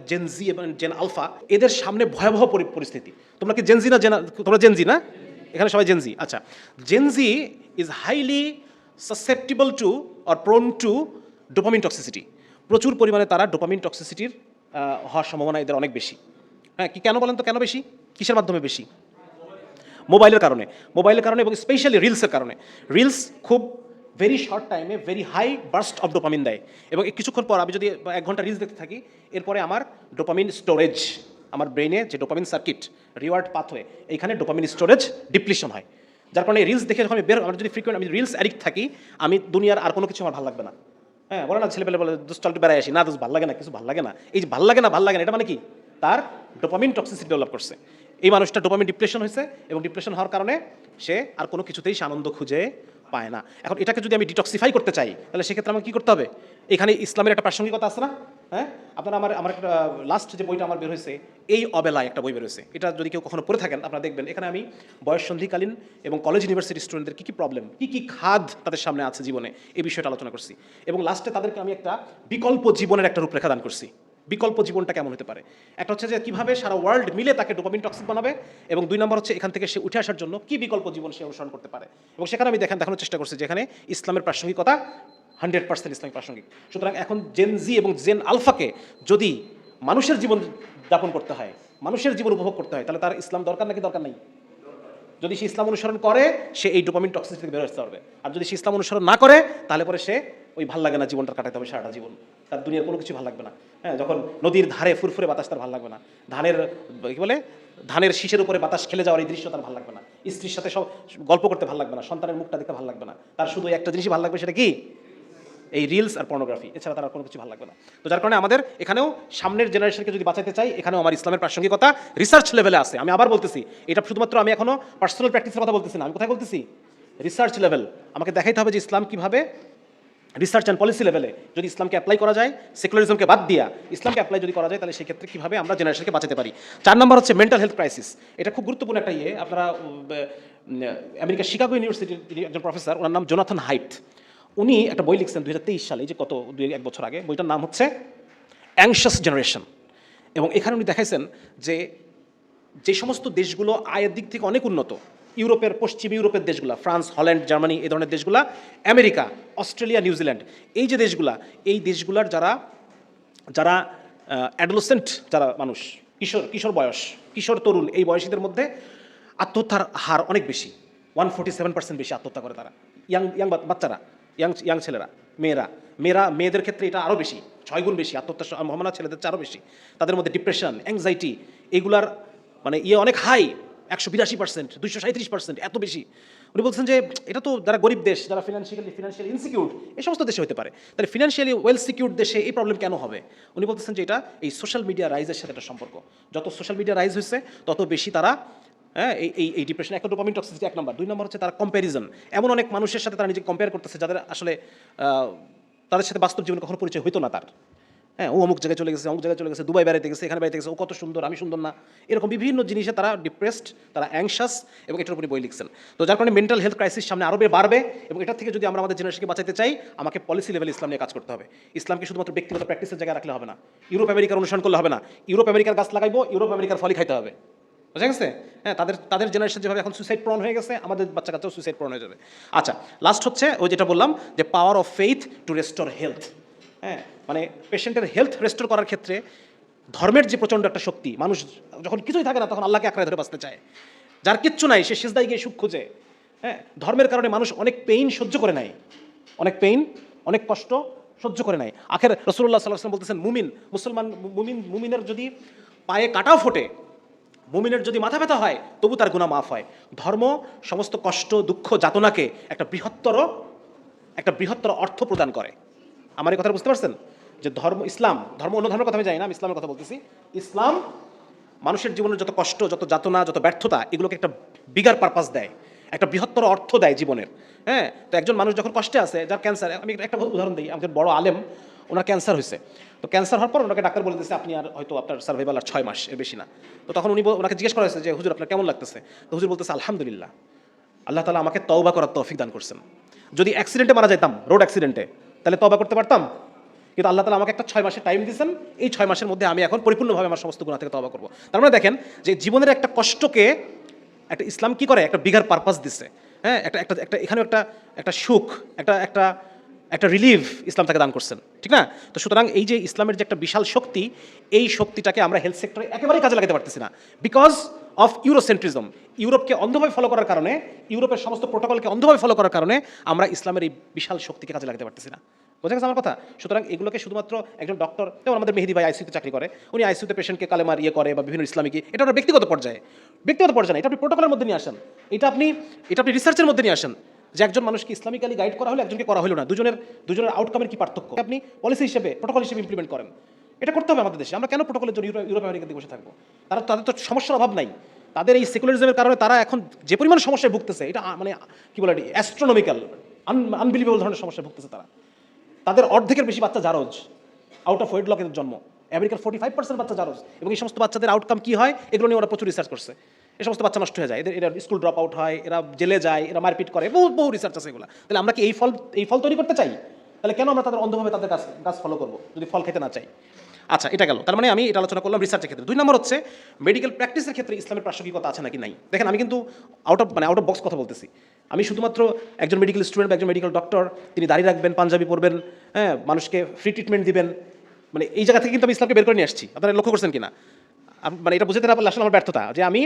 Gen জি এবং gen alpha, এদের সামনে ভয়াবহ পরিস্থিতি। তোমরা কি জেনজি না? তোমরা জেনজি না? এখানে সবাই জেনজি। আচ্ছা, gen Z is highly susceptible to or prone to dopamine toxicity. প্রচুর পরিমাণে তারা ডোপামিন টক্সিসিটির হওয়ার সম্ভাবনা এদের অনেক বেশি। হ্যাঁ, কি কেন বলেন তো, কেন বেশি? কিসের মাধ্যমে বেশি? মোবাইলের কারণে এবং স্পেশালি রিলসের কারণে। রিলস খুব ভেরি শর্ট টাইমে very high burst of dopamine দেয়, এবং কিছুক্ষণ পর আমি যদি 1 ঘন্টা রিলস দেখতে থাকি, এরপরে আমার ডোপামিন স্টোরেজ, আমার ব্রেনে যে ডোপামিন সার্কিট, রিওয়ার্ড পাথওয়ে, এইখানে ডোপামিন স্টোরেজ ডিপ্লিশন হয়। যার কারণে রিলস দেখে যখন আমার যদি ফ্রিকোয়েন্ট আমি রিলস অ্যাডিক্ট থাকি, আমি দুনিয়ার আর কোনো কিছু আমার ভালো লাগবে না। হ্যাঁ, বলে না ছেলেপেলে বলে দোস্ত চল একটু বেড়াই আসি, না দোস্ত ভালো লাগে না, কিছু ভালো লাগে না। এই যে ভালো লাগে না এটা মানে কি? তার ডোপামিন টক্সিসিটি ডেভেলপ করছে। এই মানুষটা ডোপামিন ডিপ্রেশন হয়েছে, এবং ডিপ্রেশন হওয়ার কারণে সে আর কোনো কিছুতেই সে আনন্দ খুঁজে পায় না। এখন এটাকে যদি আমি ডিটক্সিফাই করতে চাই, তাহলে সেক্ষেত্রে আমাকে কী করতে হবে? এখানে ইসলামের একটা প্রাসঙ্গিকতা আছে না? হ্যাঁ, আপনারা আমার একটা লাস্ট যে বইটা আমার বের হয়েছে, এই অবেলায় একটা বই বের হয়েছে, এটা যদি কেউ কখনো পড়ে থাকেন আপনারা দেখবেন, এখানে আমি বয়ঃসন্ধিকালীন এবং কলেজ ইউনিভার্সিটি স্টুডেন্টদের কী কী প্রবলেম, কী খাদ তাদের সামনে আছে জীবনে, এই বিষয়টা আলোচনা করছি। এবং লাস্টে তাদেরকে আমি একটা বিকল্প জীবনের একটা রূপরেখা দান করছি। বিকল্প জীবনটা কেমন হতে পারে? একটা হচ্ছে যে কীভাবে সারা ওয়ার্ল্ড মিলে তাকে ডোপামিন টক্সিক বানাবে, এবং 2 নম্বর হচ্ছে এখান থেকে সে উঠে আসার জন্য কী বিকল্প জীবন সে অনুসরণ করতে পারে। এবং সেখানে আমি দেখানোর চেষ্টা করছি যেখানে ইসলামের প্রাসঙ্গিকতা 100% ইসলামিক প্রাসঙ্গিক। সুতরাং এখন জেন জি এবং জেন আলফাকে যদি মানুষের জীবন যাপন করতে হয়, মানুষের জীবন উপভোগ করতে হয়, তাহলে তার ইসলাম দরকার নাকি দরকার নেই? যদি সে ইসলাম অনুসরণ করে, সে এই ডোপামিন টক্সিসিটি থেকে বের হতে পারবে। আর যদি সে ইসলাম অনুসরণ না করে, তাহলে পরে সে ওই ভাল লাগে না জীবনটা কাটাতে হবে সারাটা জীবন, তার দুনিয়ার কোনো কিছু ভালো লাগবে না। হ্যাঁ, যখন নদীর ধারে ফুরফুরে বাতাস তার ভালো লাগবে না, ধানের শীষের উপরে বাতাস খেলে যাওয়ার এই দৃশ্য তার ভালো লাগবে না, স্ত্রীর সাথে সব গল্প করতে ভালো লাগবে না, সন্তানের মুখটা দেখতে ভালো লাগবে না, তার শুধু একটা জিনিসই ভালো লাগবে, সেটা কি? এই রিলস আর পর্নোগ্রাফি, এছাড়া তার কোনো কিছু ভালো লাগবে না। তো যার কারণে আমাদের এখানেও সামনের জেনারেশনকে যদি বাঁচাতে চাই, এখানেও আমার ইসলামের প্রাসঙ্গিকতা রিসার্চ লেভেলে আছে। আমি আবার বলতেছি, এটা শুধুমাত্র আমি এখনো পার্সোনাল প্র্যাকটিসের কথা বলতেছি না, আমি কোথায় বলতেছি? Research level. আমাকে দেখাইতে হবে যে ইসলাম কীভাবে রিসার্চ অ্যান্ড পলিসি লেভেলে যদি ইসলামকে অ্যাপ্লাই করা যায়, সেকুলারিজমকে বাদ দিয়া ইসলামকে অ্যাপ্লাই যদি করা যায়, তাহলে সেক্ষেত্রে কীভাবে আমরা জেনারেশনকে বাঁচাতে পারি। 4 নম্বর হচ্ছে মেন্টাল হেলথ ক্রাইসিস। এটা খুব গুরুত্বপূর্ণ একটা আপনারা আমেরিকার শিকাগো ইউনিভার্সিটির একজন প্রফেসর, ওনার নাম জোনাথন হাইট। উনি একটা বই লিখছেন 2023 সালে, যে কত 2-1 বছর আগে। বইটার নাম হচ্ছে অ্যাংশাস জেনারেশন। এবং এখানে উনি দেখাইছেন যে সমস্ত দেশগুলো আয়ের দিক থেকে অনেক উন্নত, ইউরোপের, পশ্চিম ইউরোপের দেশগুলা, ফ্রান্স, হল্যান্ড, জার্মানি, এই ধরনের দেশগুলা, আমেরিকা, অস্ট্রেলিয়া, নিউজিল্যান্ড, এই যে দেশগুলা, এই দেশগুলার যারা অ্যাডোলেসেন্ট, যারা মানুষ, কিশোর বয়স, কিশোর তরুণ, এই বয়সীদের মধ্যে আত্মহত্যার হার অনেক বেশি। 147% বেশি আত্মহত্যা করে তারা, ইয়াং বাচ্চারা, ইয়াং ছেলেরা, মেয়েদের ক্ষেত্রে এটা আরও বেশি, 6 গুণ বেশি আত্মহত্যার সম্ভাবনা ছেলেদের চেয়ে আরও বেশি। তাদের মধ্যে ডিপ্রেশন, অ্যাংজাইটি, এগুলার মানে অনেক হাই, 182%, 237%, এত বেশি। উনি বলছেন যে এটা তো যারা গরিব দেশ, যারা ফিনান্সিয়ালি ইনসিকিউর, এই সমস্ত দেশে হতে পারে, তাহলে ফিনান্সিয়ালি ওয়েল সিকিউর দেশে এই প্রবলেম কেন হবে? উনি বলতেছেন যে এটা এই সোশ্যাল মিডিয়া রাইজের সাথে একটা সম্পর্ক। যত সোশ্যাল মিডিয়া রাইজ হয়েছে, তত বেশি তারা এই ডিপ্রেশন, একটা ডোপামিন টক্সিসিটি 1 নম্বর। 2 নম্বর হচ্ছে তারা কম্প্যারিজন। এমন অনেক মানুষের সাথে তারা নিজেকে কম্পেয়ার করতেছে, যাদের আসলে তাদের সাথে বাস্তব জীবনে কখনো পরিচয় হইতো না তার। হ্যাঁ, ও অমুক জায়গায় চলে গেছে, অমুক জায়গায় চলে গেছে, দুবাই বেড়াইতে গেছে, এখানে বেড়াইতে গেছে, ও কত সুন্দর, আমি সুন্দর না, এরকম বিভিন্ন জিনিসে তারা ডিপ্রেসড, তারা অ্যাংশাস, এবং এটার উপরে বই লিখছেন। তো যার কারণে মেন্টাল হেলথ ক্রাইসিস সামনে আরও বাড়বে, এবং এটার থেকে যদি আমরা আমাদের জেনারেশনকে বাঁচাতে চাই, আমাকে পলিসি লেভেলে ইসলাম নিয়ে কাজ করতে হবে। ইসলামকে শুধুমাত্র ব্যক্তিগত প্র্যাকটিসের জায়গায় রাখলে হবে না, ইউরোপ আমেরিকার অনুসরণ করলে হবে না। ইউরোপ আমেরিকার গাছ লাগাইবো, ইউরোপ আমেরিকার ফলই খাইতে হবে, বুঝা গেছে? হ্যাঁ, তাদের জেনারেশন যেভাবে এখন সুইসাইড প্রণ হয়ে গেছে, আমাদের বাচ্চা কাচ্চাও সুইসাইড প্রণ হয়ে যাবে। আচ্ছা, লাস্ট হচ্ছে ওই যেটা বললাম, যে power of faith two restore health. হ্যাঁ, মানে পেশেন্টের হেলথ রেস্টোর করার ক্ষেত্রে ধর্মের যে প্রচণ্ড একটা শক্তি, মানুষ যখন কিছুই থাকে না তখন আল্লাহকে আঁকড়ে ধরে বাঁচতে চায়, যার কিচ্ছু নাই সে সিজদায় গিয়ে সুখ খুঁজে। হ্যাঁ, ধর্মের কারণে মানুষ অনেক পেইন সহ্য করে নেয়, অনেক পেইন, অনেক কষ্ট সহ্য করে নেয়। আখের রাসূলুল্লাহ সাল্লাল্লাহু আলাইহি ওয়াসাল্লাম বলতেছেন, মুমিনের যদি পায়ে কাটাও ফোটে, মুমিনের যদি মাথা ব্যথা হয়, তবু তার গুনাহ মাফ হয়। ধর্ম সমস্ত কষ্ট, দুঃখ, যাতনাকে একটা বৃহত্তর অর্থ প্রদান করে। আমার এই কথা বুঝতে পারছেন? যে ধর্ম অন্য ধর্মের কথা আমি জানি না, আমি ইসলামের কথা বলতেছি। ইসলাম মানুষের জীবনের যত কষ্ট, যত যাতনা, যত ব্যর্থতা, এগুলোকে একটা বিগার পারপাস দেয়, একটা বৃহত্তর অর্থ দেয় জীবনের। হ্যাঁ, তো একজন মানুষ যখন কষ্টে আছে, যার ক্যান্সার, আমি একটা উদাহরণ দিই, আমাদের বড় আলেম, ওনার ক্যান্সার হয়েছে। তো ক্যান্সার হওয়ার পর ওনাকে ডাক্তার বলে দিয়েছে আপনি আর হয়তো আপনার সার্ভাইভাল আর 6 মাস, এর বেশি না। তো তখন ওনাকে জিজ্ঞেস করা হয়েছে যে হুজুর আপনার কেমন লাগতেছে? তো হুজুর বলতেছে আলহামদুলিল্লাহ, আল্লাহ তাআলা আমাকে তওবা করার তৌফিক দান করছেন। যদি অ্যাক্সিডেন্টে মারা যাইতাম, রোড অ্যাক্সিডেন্টে, তাহলে তওবা করতে পারতাম, কিন্তু আল্লাহ তাআলা আমাকে একটা 6 মাসের টাইম দিয়েছেন, এই 6 মাসের মধ্যে আমি এখন পরিপূর্ণভাবে আমার সমস্ত গুনাহ থেকে তওবা করব। তার মানে দেখেন যে জীবনের একটা কষ্টকে একটা ইসলাম কি করে, একটা বিগার পারপাস দিচ্ছে। হ্যাঁ, একটা একটা একটা এখানেও একটা সুখ, একটা রিলিফ ইসলাম তাকে দান করছেন, ঠিক না? তো সুতরাং এই যে ইসলামের যে একটা বিশাল শক্তি, এই শক্তিটাকে আমরা হেলথ সেক্টরে একেবারেই কাজে লাগাতে পারতেছি না, বিকজ অফ ইউরোসেন্ট্রিজম। ইউরোপকে অন্ধভাবে ফলো করার কারণে, ইউরোপের সমস্ত প্রোটোকলকে অন্ধভাবে ফলো করার কারণে আমরা ইসলামের এই বিশাল শক্তিকে কাজে লাগাতে পারতেছি না। বোঝা গেছে আমার কথা? সুতরাং এগুলোকে শুধুমাত্র একজন ডক্টর, যেমন আমাদের মেহেদি ভাই আইসিইউতে চাকরি করে, উনি আইসিইউতে পেশেন্টকে কালেমার করে বা বিভিন্ন ইসলামিক, এটা ওনার ব্যক্তিগত পর্যায়ে না, এটা আপনি প্রোটোকলের মধ্যে নিয়ে আসেন, এটা আপনি রিসার্চের মধ্যে নিয়ে আসেন, যে একজন মানুষকে ইসলামিক্যালি গাইড করা হলো, একজনকে করা হলো না, দুজনের আউটকামের কি পার্থক্য আপনি পলিসি হিসেবে, প্রোটোকল হিসেবে ইমপ্লিমেন্ট করেন। এটা করতে হবে আমাদের দেশে। আমরা কেন প্রোটোকলের জন্য ইউরোপ আমেরিকার দিকে বসে থাকবো? তাদের তো সমস্যার অভাব নাই। তাদের এই সেকুলারিজমের কারণে তারা এখন যে পরিমাণ সমস্যায় ভুগতেছে, এটা মানে কি বলে, অ্যাস্ট্রোনমিক্যাল, আনবিলিভেবল ধরনের সমস্যায় ভুগতেছে তারা। তাদের অর্ধেকের বেশি বাচ্চা জারজ, আউট অফ ওয়েডলকের জন্ম। আমেরিকার 45% বাচ্চা জারজ, এবং এই সমস্ত বাচ্চাদের আউটকাম কি হয় এগুলো নিয়ে ওরা প্রচুর রিসার্চ করছে। এই সমস্ত বাচ্চা নষ্ট হয়ে যায়, এরা স্কুল ড্রপ আউট হয়, এরা জেলে যায়, এরা মারপিট করে, বহু রিসার্চ আছে এগুলো। তাহলে আমরা কি এই ফল তৈরি করতে চাই? তাহলে কেন আমরা তাদের অন্ধভাবে তাদের কাজ ফলো করবো যদি ফল খেতে না চাই? আচ্ছা, এটা গেল। তার মানে আমি এটা আলোচনা করলাম রিসার্চের ক্ষেত্রে। 2 নম্বর হচ্ছে মেডিকেল প্র্যাকটিসের ক্ষেত্রে ইসলামের প্রাসঙ্গিকতা আছে নাকি নাই। দেখেন, আমি কিন্তু আউট অফ বক্স কথা বলতেছি। আমি শুধুমাত্র একজন মেডিকেল স্টুডেন্ট বা একজন মেডিকেল ডক্টর, তিনি দাড়ি রাখবেন, পাঞ্জাবি পরবেন, হ্যাঁ, মানুষকে ফ্রি ট্রিটমেন্ট দিবেন, মানে এই জায়গা থেকে কিন্তু আমি ইসলামকে বের করে নিয়ে আসছি। আপনারা লক্ষ্য করছেন কিনা? মানে এটা বুঝতে না পারলে আসলে আমার ব্যর্থতা, যে আমি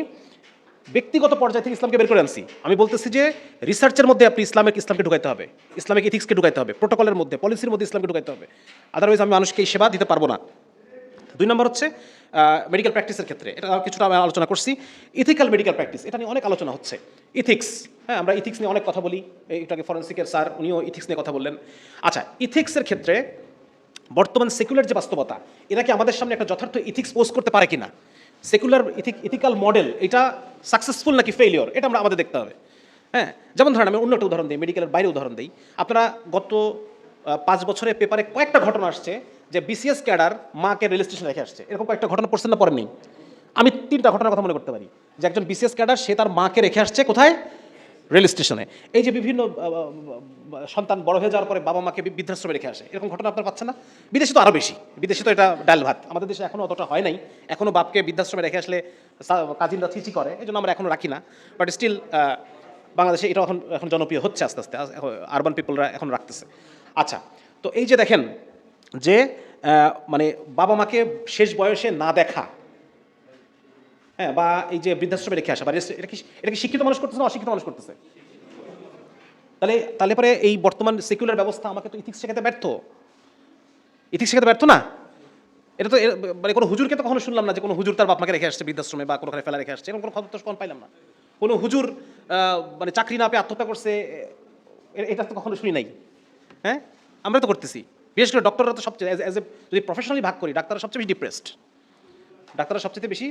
ব্যক্তিগত পর্যায়ে থেকে ইসলামকে বের করে আনছি। আমি বলতেছি যে রিসার্চের মধ্যে আপনি ইসলামকে ঢুকাইতে হবে, ইসলামিক ইথিক্সকে ঢুকাইতে হবে, প্রোটোকলের মধ্যে, পলিসির মধ্যে ইসলামকে ঢুকাইতে হবে। আদারওয়াইজ আমি মানুষকে এই সেবা দিতে পারবো না। 2 নম্বর হচ্ছে মেডিকেল প্র্যাকটিসের ক্ষেত্রে, এটা কিছুটা আমি আলোচনা করছি। ইথিক্যাল মেডিকেল প্র্যাকটিস, এটা নিয়ে অনেক আলোচনা হচ্ছে। ইথিক্স, হ্যাঁ, আমরা ইথিক্স নিয়ে অনেক কথা বলি। এটাকে ফরেন্সিকের স্যার, উনিও ইথিক্স নিয়ে কথা বললেন। আচ্ছা, ইথিক্সের ক্ষেত্রে বর্তমান সেকুলার যে বাস্তবতা, এরা কি আমাদের সামনে একটা যথার্থ ইথিক্স পোজ করতে পারে কিনা? সেকুলার ইথিক্যাল মডেল এটা সাকসেসফুল নাকি ফেলিওর, এটা আমরা আমাদের দেখতে হবে। হ্যাঁ, যেমন ধরেন আমি অন্য একটা উদাহরণ দিই, মেডিকেলের বাইরে উদাহরণ দিই। আপনারা গত 5 বছরে পেপারে কয়েকটা ঘটনা আসছে যে বিসিএস ক্যাডার মাকে রেল স্টেশনে রেখে আসছে। এরকম কয়েকটা ঘটনা পড়ছেন না, পড়েননি? আমি 3টা ঘটনার কথা মনে করতে পারি, যে একজন বিসিএস ক্যাডার সে তার মাকে রেখে আসছে কোথায়? রেল স্টেশনে। এই যে বিভিন্ন সন্তান বড় হয়ে যাওয়ার পরে বাবা মাকে বৃদ্ধাশ্রমে রেখে আসে, এরকম ঘটনা আপনার পাচ্ছেন না? বিদেশে তো আরও বেশি, বিদেশে তো এটা ডাল ভাত। আমাদের দেশে এখনও অতটা হয় নাই, এখনও বাপকে বৃদ্ধাশ্রমে রেখে আসলে কাজিনরা চিচি করে, এই জন্য আমরা এখনও রাখি না। বাট স্টিল বাংলাদেশে এটা এখন জনপ্রিয় হচ্ছে আস্তে আস্তে, আরবান পিপলরা এখন রাখতেছে। আচ্ছা, তো এই যে দেখেন যে মানে বাবা মাকে শেষ বয়সে না দেখা, হ্যাঁ, বা এই যে বৃদ্ধাশ্রমে রেখে আসা, বা এটা কি শিক্ষিত মানুষ করতেছে না অশিক্ষিত মানুষ করতেছে? তাহলে পরে এই বর্তমান সেকুলার ব্যবস্থা আমাকে তো ইথিক্স শেখাতে ব্যর্থ না? এটা তো মানে কোনো হুজুরকে তো কখনো শুনলাম না যে কোনো হুজুর তার বাপ মাকে রেখে আসছে বৃদ্ধাশ্রমে বা কোনোখানে ফেলা রেখে আসছে, এরকম কোনো খবর তো কখন পাইলাম না। কোনো হুজুর মানে চাকরি না পেয়ে আত্মহত্যা করছে, এটা তো কখনো শুনি নাই। হ্যাঁ, আমরা তো করতেছি। বিশেষ করে ডক্টররা তো সবচেয়ে যদি প্রফেশনালি ভাগ করি, ডাক্তাররা সবচেয়ে বেশি ডিপ্রেসড। ডাক্তাররা সবচেয়ে বেশি,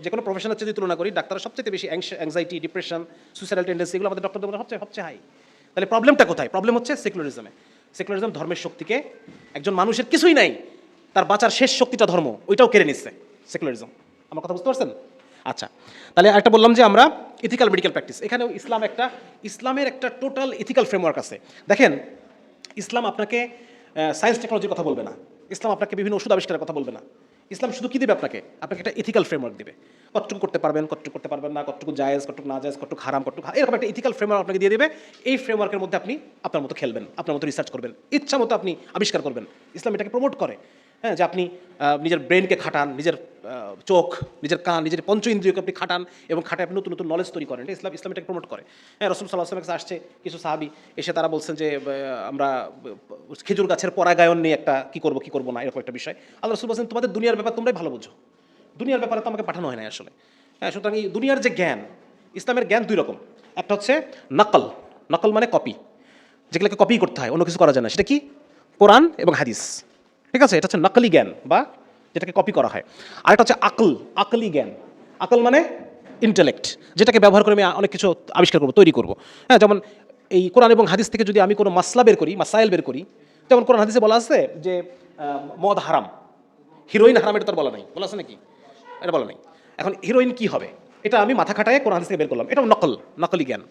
যে কোনো প্রফেশনের যদি তুলনা করি, ডাক্তাররা সবচেয়ে বেশি অ্যাংজাইটি, ডিপ্রেশন, সুইসাইডাল টেন্ডেন্সি, এগুলো আমাদের ডক্টরদের মধ্যে সবচেয়ে হাই। তাহলে প্রবলেমটা কোথায়? প্রবলেম হচ্ছে সেকুলারিজম ধর্মের শক্তিকে, একজন মানুষের কিছুই নাই, তার বাঁচার শেষ শক্তিটা ধর্ম, ওইটাও কেড়ে নিচ্ছে সেকুলারিজম। আমার কথা বুঝতে পারছেন? আচ্ছা, তাহলে একটা বললাম যে আমরা ইথিক্যাল মেডিকেল প্র্যাকটিস, এখানেও ইসলামের একটা টোটাল ইথিক্যাল ফ্রেমওয়ার্ক আছে। দেখেন, ইসলাম আপনাকে সায়েন্স টেকনোলজির কথা বলবে না, ইসলাম আপনাকে বিভিন্ন ওষুধ আবিষ্কারের কথা বলবে না। ইসলাম শুধু কী দেবে আপনাকে একটা ইথিক্যাল ফ্রেমওয়ার্ক দেবে। কতটুকু করতে পারবেন, কতটুকু করতে পারবেন না, কতটুকু জায়েজ, কতটুকু না জায়েজ, কতটুকু হারাম, কতটুকু, এরকম একটা ইথিক্যাল ফ্রেমওয়ার্ক আপনাকে দিয়ে দেবে। এই ফ্রেমওয়ার্কের মধ্যে আপনি আপনার মতো খেলবেন, আপনার মতো রিসার্চ করবেন, ইচ্ছা মতো আপনি আবিষ্কার করবেন। ইসলাম এটাকে প্রমোট করে, হ্যাঁ, যে আপনি নিজের ব্রেনকে খাটান, নিজের চোখ, নিজের কান, নিজের পঞ্চ ইন্দ্রিয়কে আপনি খাটান, এবং খাটায় আপনি নতুন নতুন নলেজ তৈরি করেন। ইসলাম এটাকে প্রমোট করে। হ্যাঁ, রাসূল সাল্লাল্লাহু আলাইহি ওয়াসাল্লামের কাছে আসছে কিছু সাহাবী, এসে তারা বলছেন যে আমরা খেজুর গাছের পরাগায়ন নিয়ে একটা কী করবো না, এরকম একটা বিষয়। আল্লাহ রাসূল বলছেন, তোমাদের দুনিয়ার ব্যাপার তোমরাই ভালো বুঝো, দুনিয়ার ব্যাপারে তো আমাকে পাঠানো হয় না আসলে। হ্যাঁ, সুতরাং এই দুনিয়ার যে জ্ঞান, ইসলামের জ্ঞান 2 রকম। একটা হচ্ছে নকল মানে কপি, যেগুলোকে কপি করতে হয়, অন্য কিছু করা যায় না, সেটা কি? কোরআন এবং হাদিস, ঠিক আছে? এটা হচ্ছে নকলি জ্ঞান বা যেটাকে কপি করা হয়। আরেকটা হচ্ছে আকলি জ্ঞান। আকল মানে ইন্টেলেক্ট, যেটাকে ব্যবহার করে আমি অনেক কিছু আবিষ্কার করবো, তৈরি করবো। হ্যাঁ, যেমন এই কোরআন এবং হাদিস থেকে যদি আমি কোনো মাসাইল বের করি, যেমন কোরআন হাদিসে বলা আছে যে মদ হারাম, হিরোইন হারাম, এটা তো বলা বলা আছে নাকি? এটা বলা নাই। এখন হিরোইন কি হবে, এটা আমি মাথা খাটায় কোরআন হাদিস থেকে বের করলাম, এটাও নকলি জ্ঞান।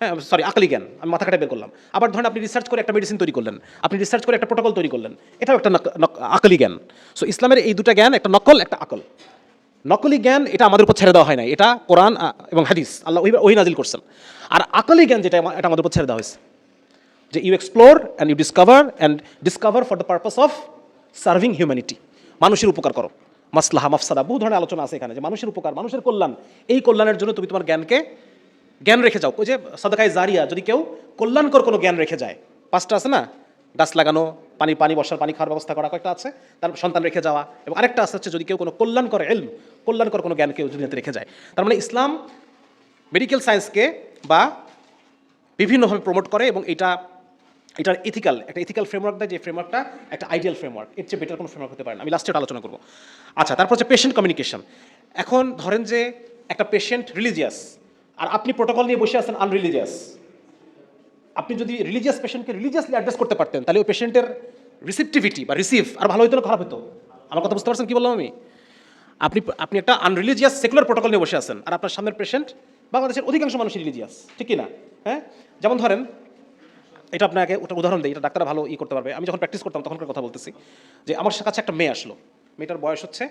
হ্যাঁ সরি আকলি জ্ঞান, আমি মাথা কাটা বের করলাম। আবার ধরেন আপনি রিসার্চ করে একটা মেডিসিন তৈরি করলেন, আপনি রিসার্চ করে একটা প্রোটোকল তৈরি করলেন, এটাও একটা আকলি জ্ঞান। সো ইসলামের এই দুটা জ্ঞান, একটা নকল একটা আকল। নকলি জ্ঞান এটা আমাদের উপর ছেড়ে দেওয়া হয় নাই, এটা কোরআন এবং হাদিস আল্লাহ ওই নাজিল করছেন। আর আকলি জ্ঞান যেটা, এটা আমাদের উপর ছেড়ে দেওয়া হয়েছে, যে you explore and you discover for the purpose of serving humanity, মানুষের উপকার করো, মাসলাহা মাফসাদা, বহু ধরনের আলোচনা আছে এখানে, যে মানুষের উপকার, মানুষের কল্যাণ, এই কল্যাণের জন্য তুমি তোমার জ্ঞান রেখে যাও। ওই যে সাদাকায়ে জারিয়া, যদি কেউ কল্যাণকর কোনো জ্ঞান রেখে যায়, 5টা আছে না, গাছ লাগানো, পানি বর্ষার পানি খাওয়ার ব্যবস্থা করা, কয়েকটা আছে, তার সন্তান রেখে যাওয়া, এবং আরেকটা আছে হচ্ছে যদি কেউ কোনো কল্যাণকর ইলম, কল্যাণকর কোনো জ্ঞান কেউ দুনিয়াতে রেখে যায়। তার মানে ইসলাম মেডিকেল সায়েন্সকে বা বিভিন্নভাবে প্রমোট করে, এবং এটার একটা ইথিক্যাল ফ্রেমওয়ার্ক দেয়, যে ফ্রেমওয়ার্কটা একটা আইডিয়াল ফ্রেমওয়ার্ক, এর চেয়ে বেটার কোনো ফ্রেমওয়ার্ক হতে পারে না। আমি লাস্টে আলোচনা করবো। আচ্ছা, তারপর হচ্ছে পেশেন্ট কমিউনিকেশন। এখন ধরেন যে একটা পেশেন্ট রিলিজিয়াস, আর আপনি প্রোটোকল নিয়ে বসে আছেন আনরিলিজিয়াস। আপনি যদি রিলিজিয়াস পেশেন্টকে রিলিজিয়াসলি অ্যাড্রেস করতে পারতেন, তাহলে ওই পেশেন্টের রিসিপটিভিটি বা রিসিভ আর ভালো হতো না খারাপ হতো? আমার কথা বুঝতে পারছেন কি বললাম আমি? আপনি একটা আনরিলিজিয়াস সেকুলার প্রোটোকল নিয়ে বসে আছেন, আর আপনার সামনের পেশেন্ট, বাংলাদেশের অধিকাংশ মানুষ রিলিজিয়াস, ঠিক কি না? হ্যাঁ, যেমন ধরেন, এটা আপনাকে ওটা উদাহরণ দিই, এটা ডাক্তার ভালো করতে পারবে। আমি যখন প্র্যাকটিস করতাম তখনকার কথা বলতেছি, যে আমার কাছে একটা মেয়ে আসলো, মেয়েটার বয়স হচ্ছে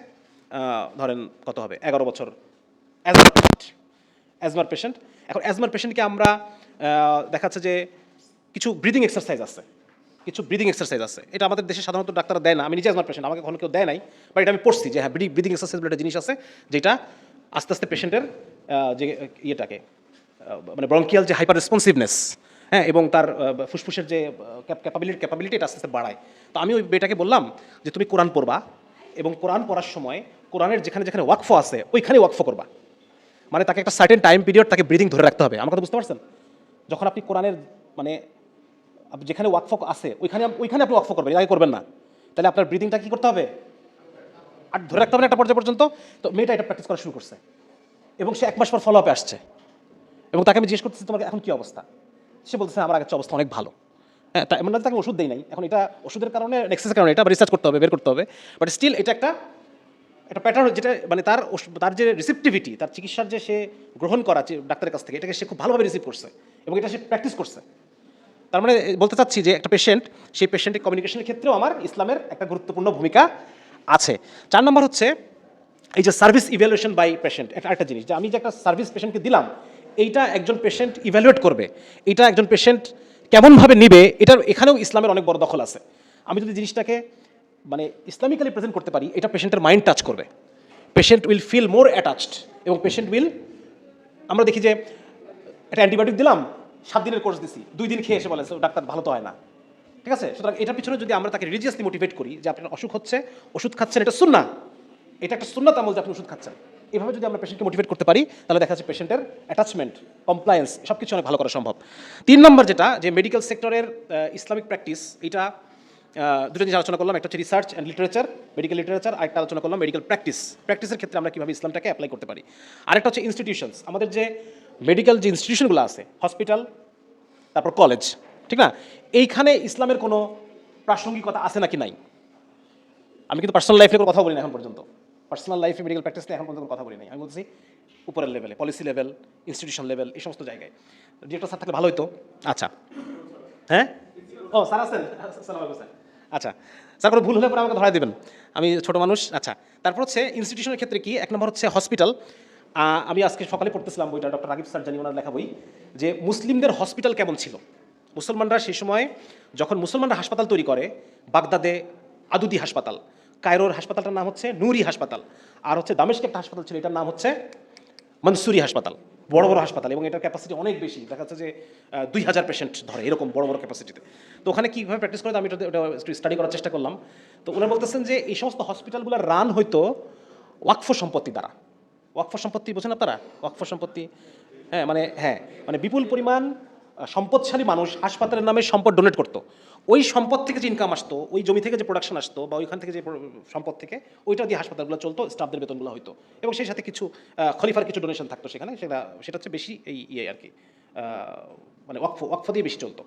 ধরেন কত হবে, 11 বছর, অ্যাজমার পেশেন্ট। এখন অ্যাজমার পেশেন্টকে আমরা দেখা যাচ্ছে যে কিছু ব্রিদিং এক্সারসাইজ আছে, এটা আমাদের দেশে সাধারণত ডাক্তাররা দেয় না। আমি নিজে অ্যাজমার পেশেন্ট, আমাকে কখনো কেউ দেয় নাই, বাট এটা আমি পড়ছি যে হ্যাঁ, ব্রিদিং এক্সারসাইজ বলে একটা জিনিস আছে, যেটা আস্তে আস্তে পেশেন্টের যে ইয়েটাকে, মানে ব্রঙ্কিয়াল যে হাইপার রেসপন্সিভনেস, হ্যাঁ, এবং তার ফুসফুসের যে ক্যাপাবিলিটি এটা আস্তে আস্তে বাড়ায়। তো আমি ওই বেটাকে বললাম যে তুমি কোরআন পড়বা, এবং কোরআন পড়ার সময় কোরআনের যেখানে যেখানে ওয়াকফ আছে ওইখানে ওয়াকফ করবা, মানে তাকে একটা সার্টেন টাইম পিরিয়ড তাকে ব্রিদিং ধরে রাখতে হবে। আমার কথা বুঝতে পারছেন? যখন আপনি কোরআনের মানে যেখানে ওয়াকফ আছে ওইখানে আপনি ওয়াকফ করবেন, এর আগে করবেন না, তাহলে আপনার ব্রিদিংটা কি করতে হবে, আর ধরে রাখতে হবে একটা পর্যায়ে পর্যন্ত। তো মেয়েটা এটা প্র্যাকটিস করা শুরু করছে, এবং সে 1 মাস পর ফলো আপে আসছে, এবং তাকে আমি জিজ্ঞেস করতেছি তোমার এখন কি অবস্থা, সে বলতেছে আমার আগের অবস্থা অনেক ভালো। হ্যাঁ, তাই এমন না তাকে ওষুধ দেই নাই, এখন এটা ওষুধের কারণে নেক্সেসের কারণে এটা রিসার্চ করতে হবে, বের করতে হবে, বাট স্টিল এটা একটা প্যাটার্ন, যেটা মানে তার যে রিসিপটিভিটি, তার চিকিৎসার যে সে গ্রহণ করা ডাক্তারের কাছ থেকে, এটাকে সে খুব ভালোভাবে রিসিভ করছে, এবং এটা সে প্র্যাকটিস করছে। তার মানে বলতে চাচ্ছি যে একটা পেশেন্ট, সেই পেশেন্টের কমিউনিকেশনের ক্ষেত্রেও আমার ইসলামের একটা গুরুত্বপূর্ণ ভূমিকা আছে। 4 নম্বর হচ্ছে এই যে সার্ভিস ইভ্যালুয়েশন বাই পেশেন্ট। এটা একটা জিনিস, যে আমি যে একটা সার্ভিস পেশেন্টকে দিলাম, এইটা একজন পেশেন্ট ইভ্যালুয়েট করবে, এটা একজন পেশেন্ট কেমনভাবে নিবে, এখানেও ইসলামের অনেক বড় দখল আছে। আমি যদি জিনিসটাকে মানে ইসলামিক্যালি প্রেজেন্ট করতে পারি, এটা পেশেন্টের মাইন্ড টাচ করবে, patient will feel more attached, এবং পেশেন্ট উইল, আমরা দেখি যে একটা অ্যান্টিবায়োটিক দিলাম, 7 দিনের কোর্স দিছি, 2 দিন খেয়ে এসে বলে ডাক্তার ভালো তো হয় না, ঠিক আছে? সুতরাং এটার পিছনে যদি আমরা তাকে রিলিজিয়াসলি মোটিভেট করি যে আপনার অসুখ হচ্ছে, ওষুধ খাচ্ছেন, এটা সুন্নাহ, এটা একটা সুন্নাত আমল যে আপনি ওষুধ খাচ্ছেন, এভাবে যদি আমরা পেশেন্টকে মোটিভেট করতে পারি, তাহলে দেখা যাচ্ছে পেশেন্টের অ্যাটাচমেন্ট, কমপ্লায়েন্স সব কিছু অনেক ভালো করা সম্ভব। 3 নম্বর যেটা, যে মেডিকেল সেক্টরের ইসলামিক প্র্যাকটিস, এটা দুটো জিনিস আলোচনা করলাম, একটা হচ্ছে research and literature, medical literature, আরেকটা আলোচনা করলাম মেডিকেল প্র্যাকটিসের ক্ষেত্রে আমরা কীভাবে ইসলামটাকে অ্যাপ্লাই করতে পারি। আরেকটা হচ্ছে ইনস্টিটিউশনস, আমাদের যে মেডিকেল যে ইনস্টিটিউশনগুলো আছে, হসপিটাল, তারপর কলেজ, ঠিক না, এইখানে ইসলামের কোনো প্রাসঙ্গিকতা আছে নাকি নাই। আমি কিন্তু পার্সোনাল লাইফে কোনো কথা বলি না এখন পর্যন্ত, পার্সোনাল লাইফে মেডিকেল প্র্যাকটিস নিয়ে এখন পর্যন্ত কথা বলি নাই। আমি বলছি উপরের লেভেলে, পলিসি লেভেল, ইনস্টিটিউশন লেভেল, এই সমস্ত জায়গায় ডিরেক্টর স্যার থাকলে ভালো হতো। আচ্ছা, হ্যাঁ, ও স্যার আছেন, আসসালামু আলাইকুম স্যার। আচ্ছা স্যার, কোনো ভুল হলে পরে আমাকে ধরাই দেবেন, আমি ছোটো মানুষ। আচ্ছা, তারপর হচ্ছে ইনস্টিটিউশনের ক্ষেত্রে কি, 1 নম্বর হচ্ছে হসপিটাল। আমি আজকে সকালে পড়তেছিলাম বইটা, ডক্টর রাগিব স্যার জানি ওনার লেখা বই, যে মুসলিমদের হসপিটাল কেমন ছিল। মুসলমানরা সেই সময় যখন মুসলমানরা হাসপাতাল তৈরি করে, বাগদাদে আদুদি হাসপাতাল, কায়রোর হাসপাতালটার নাম হচ্ছে নুরি হাসপাতাল, আর হচ্ছে দামেস্কে একটা হাসপাতাল ছিল, এটার নাম হচ্ছে মনসুরি হাসপাতাল, বড় বড় হাসপাতাল, এবং এটার ক্যাপাসিটি অনেক বেশি, দেখা যাচ্ছে যে 2000 পেশেন্ট ধরে, এরকম বড় বড় ক্যাপাসিটিতে। তো ওখানে কীভাবে প্র্যাকটিস করে আমি ওটা একটু স্টাডি করার চেষ্টা করলাম। তো ওনারা বলতেছেন যে এই সমস্ত হসপিটালগুলো রান হয়তো ওয়াকফ সম্পত্তি দ্বারা। ওয়াকফ সম্পত্তি বোঝেন আপনারা? ওয়াকফ সম্পত্তি, হ্যাঁ মানে বিপুল পরিমাণ সম্পদশালী মানুষ হাসপাতালের নামে সম্পদ ডোনেট করতো, ওই সম্পদ থেকে যে ইনকাম আসতো, ওই জমি থেকে যে প্রোডাকশন আসতো, বা ওইখান থেকে যে সম্পদ থেকে ওইটা দিয়ে হাসপাতালগুলো চলতো, স্টাফদের বেতনগুলো হতো, এবং সেই সাথে কিছু খলিফার কিছু ডোনেশন থাকতো সেখানে, সেটা হচ্ছে বেশি এই আর কি, মানে ওয়াকফ দিয়ে বেশি চলতো।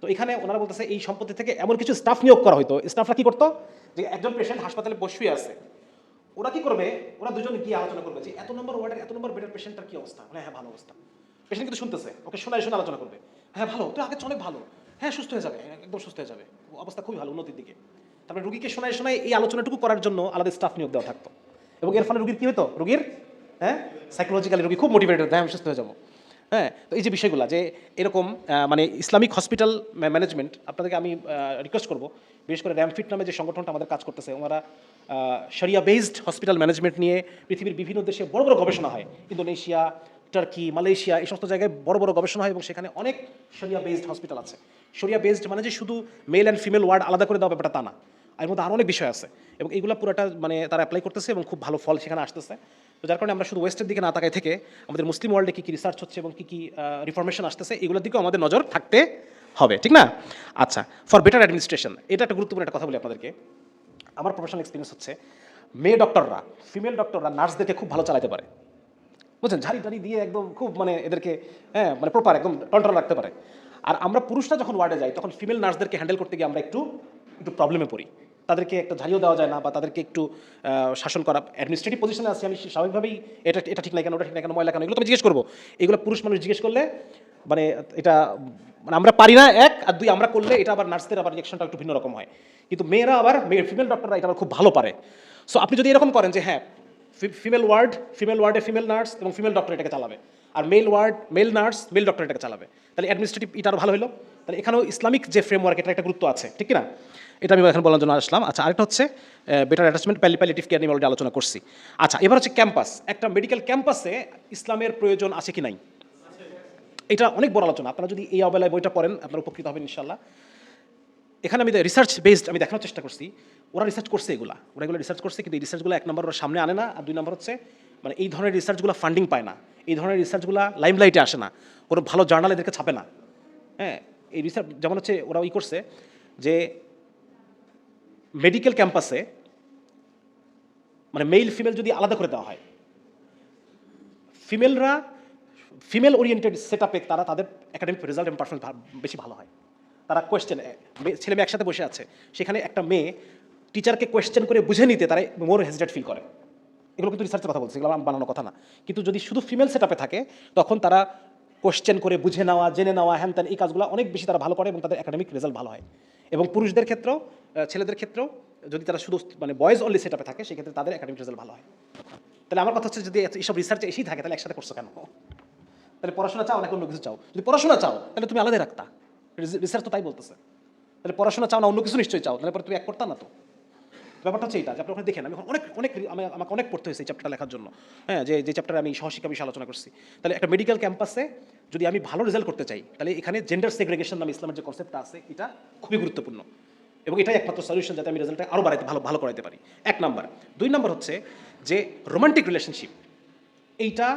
তো এখানে ওনারা বলতেছে এই সম্পত্তি থেকে এমন কিছু স্টাফ নিয়োগ করা হতো, স্টাফরা কি করতো, যে একজন পেশেন্ট হাসপাতালে বসে আছে, ওরা কি করবে, ওরা দুজন গিয়ে আলোচনা করবে যে এত নম্বর ওয়ার্ডের এত নম্বর বেডের পেশেন্টটার কি অবস্থা, হ্যাঁ ভালো অবস্থা, পেশেন্ট কিন্তু শুনতেছে, ওকে শোনায় শুনে আলোচনা করবে, হ্যাঁ ভালো, তুই আগে অনেক ভালো, হ্যাঁ সুস্থ হয়ে যাবে, একদম সুস্থ হয়ে যাবে, অবস্থা খুবই ভালো, উন্নতির দিকে। তারপরে রুগীকে শোনায় শোনায় এই আলোচনাটুকু করার জন্য আলাদা স্টাফ নিয়োগ দেওয়া থাকতো, এবং এর ফলে রুগীর কী হতো, রুগীর হ্যাঁ সাইকোলজিক্যালি রুগী খুব মোটিভেটেড, হ্যাঁ আমি সুস্থ হয়ে যাবো। হ্যাঁ, তো এই যে বিষয়গুলো যে এরকম মানে ইসলামিক হসপিটাল ম্যানেজমেন্ট, আপনাদেরকে আমি রিকোয়েস্ট করবো, বিশেষ করে র্যামফিট নামে যে সংগঠনটা আমাদের কাজ করতেছে, ওনারা শরিয়া বেসড হসপিটাল ম্যানেজমেন্ট নিয়ে পৃথিবীর বিভিন্ন দেশে বড় বড় গবেষণা হয়, ইন্দোনেশিয়া, টার্কি, মালয়েশিয়া, এই সমস্ত জায়গায় বড় বড় গবেষণা হয় এবং সেখানে অনেক শরিয়া বেসড হসপিটাল আছে। শরিয়া বেসড মানে যে শুধু মেল অ্যান্ড ফিমেল ওয়ার্ড আলাদা করে দেওয়া ব্যাপারটা তা না, এর মধ্যে আরও অনেক বিষয় আছে এবং এইগুলো পুরোটা মানে তারা অ্যাপ্লাই করতেছে এবং খুব ভালো ফল সেখানে আসতেছে। তো যার কারণে আমরা শুধু ওয়েস্টের দিকে না তাকায় থেকে আমাদের মুসলিম ওয়ার্ল্ডে কী কী রিসার্চ হচ্ছে এবং কী কী রিফরমেশন আসতেছে এগুলোর দিকেও আমাদের নজর থাকতে হবে, ঠিক না? আচ্ছা, ফর বেটার অ্যাডমিনিস্ট্রেশন, এটা একটা গুরুত্বপূর্ণ একটা কথা বলি আপনাদেরকে। আমার প্রফেশনাল এক্সপিরিয়েন্স হচ্ছে মেয়ে ডক্টররা, ফিমেল ডক্টররা নার্সদেরকে খুব ভালো চালাতে পারে, বুঝছেন, ঝাড়ি টাড়ি দিয়ে একদম খুব মানে এদেরকে হ্যাঁ মানে প্রপার একদম কন্ট্রোল রাখতে পারে। আর আমরা পুরুষরা যখন ওয়ার্ডে যাই তখন ফিমেল নার্সদেরকে হ্যান্ডেল করতে গিয়ে আমরা একটু প্রবলেমে পড়ি, তাদেরকে একটা ঝাড়িও দেওয়া যায় না বা তাদেরকে একটু শাসন করা, অ্যাডমিনিস্ট্রেটিভ পজিশনে আছি আমি, স্বাভাবিকভাবেই এটা এটা ঠিক না কেন, ওটা ঠিক না কেন, ময়লা কেন, এগুলো তো আমি জিজ্ঞেস করবো। এগুলো পুরুষ মানুষ জিজ্ঞেস করলে মানে এটা মানে আমরা পারি না, এক, আর দুই আমরা করলে এটা আবার নার্সদের আবার রিয়েকশনটা একটু ভিন্ন রকম হয়। কিন্তু মেয়েরা আবার ফিমেল ডক্টররা এটা আবার খুব ভালো পারে। সো আপনি যদি এরকম করেন যে হ্যাঁ ফিমেল ওয়ার্ডে ফিমেল নার্স এবং ফিমেল ডক্টর এটাকে চালাবে, আর মেল নার্স মেল ডক্টর এটাকে চালাবে, তাহলে অ্যাডমিনিস্ট্রেটিভ এটা আরও ভালো হলো। তাহলে এখানেও ইসলামিক যে ফ্রেমওয়ার্ক এটা একটা গুরুত্ব আছে, ঠিক না? এটা আমি এখন বলার জন্য আসলাম। আচ্ছা, আরেকটা হচ্ছে বেটার অ্যাটাচমেন্ট, প্যালিয়েটিভ কেয়ার নিয়ে অলরেডি আলোচনা করছি। আচ্ছা, এবার হচ্ছে ক্যাম্পাস, একটা মেডিকেল ক্যাম্পাসে ইসলামের প্রয়োজন আছে কি নাই, এটা অনেক বড় আলোচনা। আপনারা যদি এই অবেলায় বইটা পড়েন আপনারা উপকৃত হবেন ইনশাল্লাহ। এখানে আমি রিসার্চ বেসড আমি দেখানোর চেষ্টা করছি, ওরা রিসার্চ করছে, ওরা এগুলো রিসার্চ করছে, কিন্তু এই রিসার্চগুলো এক নম্বর ওরা সামনে আনে না, আর দুই নম্বর হচ্ছে মানে এই ধরনের রিসার্চগুলো ফান্ডিং পায় না, এই ধরনের রিসার্চগুলো লাইমলাইটে আসে না, কোনো ভালো জার্নাল এদেরকে ছাপে না। হ্যাঁ, এই রিসার্চ যেমন হচ্ছে ওরা করছে যে মেডিকেল ক্যাম্পাসে মানে মেল ফিমেল যদি আলাদা করে দেওয়া হয়, ফিমেল ওরিয়েন্টেড সেট আপে তারা তাদের একাডেমিক রেজাল্ট এবং পারফরমেন্স বেশি ভালো হয়। তারা কোয়েশ্চেন, ছেলে মেয়ে একসাথে বসে আছে, সেখানে একটা মেয়ে টিচারকে কোয়েশ্চেন করে বুঝে নিতে তারা মোর হেজিটেট ফিল করে। এগুলো কিন্তু রিসার্চের কথা বলছে, এগুলো আমার বানানোর কথা না। কিন্তু যদি শুধু ফিমেল সেট আপে থাকে তখন তারা কোয়েশ্চেন করে বুঝে নেওয়া, জেনে নেওয়া, হ্যান ত্যান এই কাজগুলো অনেক বেশি তারা ভালো করে এবং তাদের একাডেমিক রেজাল্ট ভালো হয়। এবং পুরুষদের ক্ষেত্রেও, ছেলেদের ক্ষেত্রেও যদি তারা শুধু মানে বয়েজ অনলি সেট আপে থাকে সেক্ষেত্রে তাদের একাডেমিক রেজাল্ট ভালো হয়। তাহলে আমার কথা হচ্ছে যদি এইসব রিসার্চে এসেই থাকে তাহলে একসাথে করছো কেন? তাহলে পড়াশোনা চাও নাকি অন্য কিছু চাও? যদি পড়াশোনা চাও তাহলে তুমি আলাদাই রাখতা, রিসার্চ তো তাই বলতেছে। তাহলে পড়াশোনা চাও না অন্য কিছু নিশ্চয়ই চাও, তাহলে পরে তুমি এক করতা না তো। ব্যাপারটা হচ্ছে এইটা যে আপনি ওখানে দেখেন, আমি আমাকে অনেক পড়তে হয়েছে এই চ্যাপ্টারটা লেখার জন্য। হ্যাঁ, যে চ্যাপ্টারে আমি সহশিক্ষা বিষয়ে আলোচনা করছি। তাহলে একটা মেডিকেল ক্যাম্পাসে যদি আমি ভালো রেজাল্ট করতে চাই তাহলে এখানে জেন্ডার সেগ্রেগেশন নামে ইসলামের যে কনসেপ্টটা আছে এটা খুবই গুরুত্বপূর্ণ এবং এটাই একমাত্র সলিউশন যাতে আমি রেজাল্টটা আরও বাড়াইতে ভালো করাইতে পারি, এক নাম্বার। দুই নাম্বার হচ্ছে যে রোমান্টিক রিলেশনশিপ, এইটা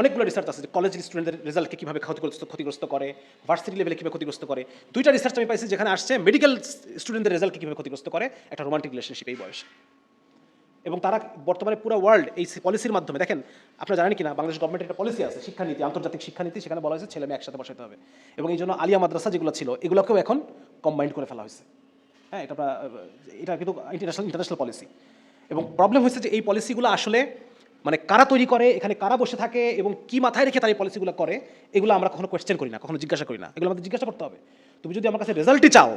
অনেকগুলো রিসার্চ আছে যে কলেজ স্টুডেন্টদের রেজাল্টকে কীভাবে ক্ষতিগ্রস্ত করে, ভার্সিটি লেভেলে কীভাবে ক্ষতিগ্রস্ত করে। দুইটা রিসার্চ আমি পাইছি যেখানে আসছে মেডিকেল স্টুডেন্টদের রেজাল্টকে কীভাবে ক্ষতিগ্রস্ত করে একটা রোমান্টিক রিলেশনশিপ এই বয়সে। এবং তারা বর্তমানে পুরো ওয়ার্ল্ড এই পলিসির মাধ্যমে, দেখেন আপনারা জানেন কিনা বাংলাদেশ গভর্নমেন্টের একটা পলিসি আছে শিক্ষানীতি, আন্তর্জাতিক শিক্ষানীতি, সেখানে বলা হয়েছে ছেলে মেয়ে একসাথে বসাতে হবে এবং এই জন্য আলিয়া মাদ্রাসা যেগুলো ছিল এগুলোকেও এখন কম্বাইন্ড করে ফেলা হয়েছে। হ্যাঁ, এটা কিন্তু ইন্টারন্যাশনাল পলিসি। এবং প্রবলেম হয়েছে যে এই পলিসিগুলো আসলে মানে কারা তৈরি করে, এখানে কারা বসে থাকে এবং কি মাথায় রেখে তারা এই পলিসিগুলো করে, এগুলো আমরা কখনো কোয়েশ্চেন করি না, কখনো জিজ্ঞাসা করি না। এগুলো আমাদের জিজ্ঞাসা করতে হবে। তুমি যদি আমার কাছে রেজাল্টই চাও,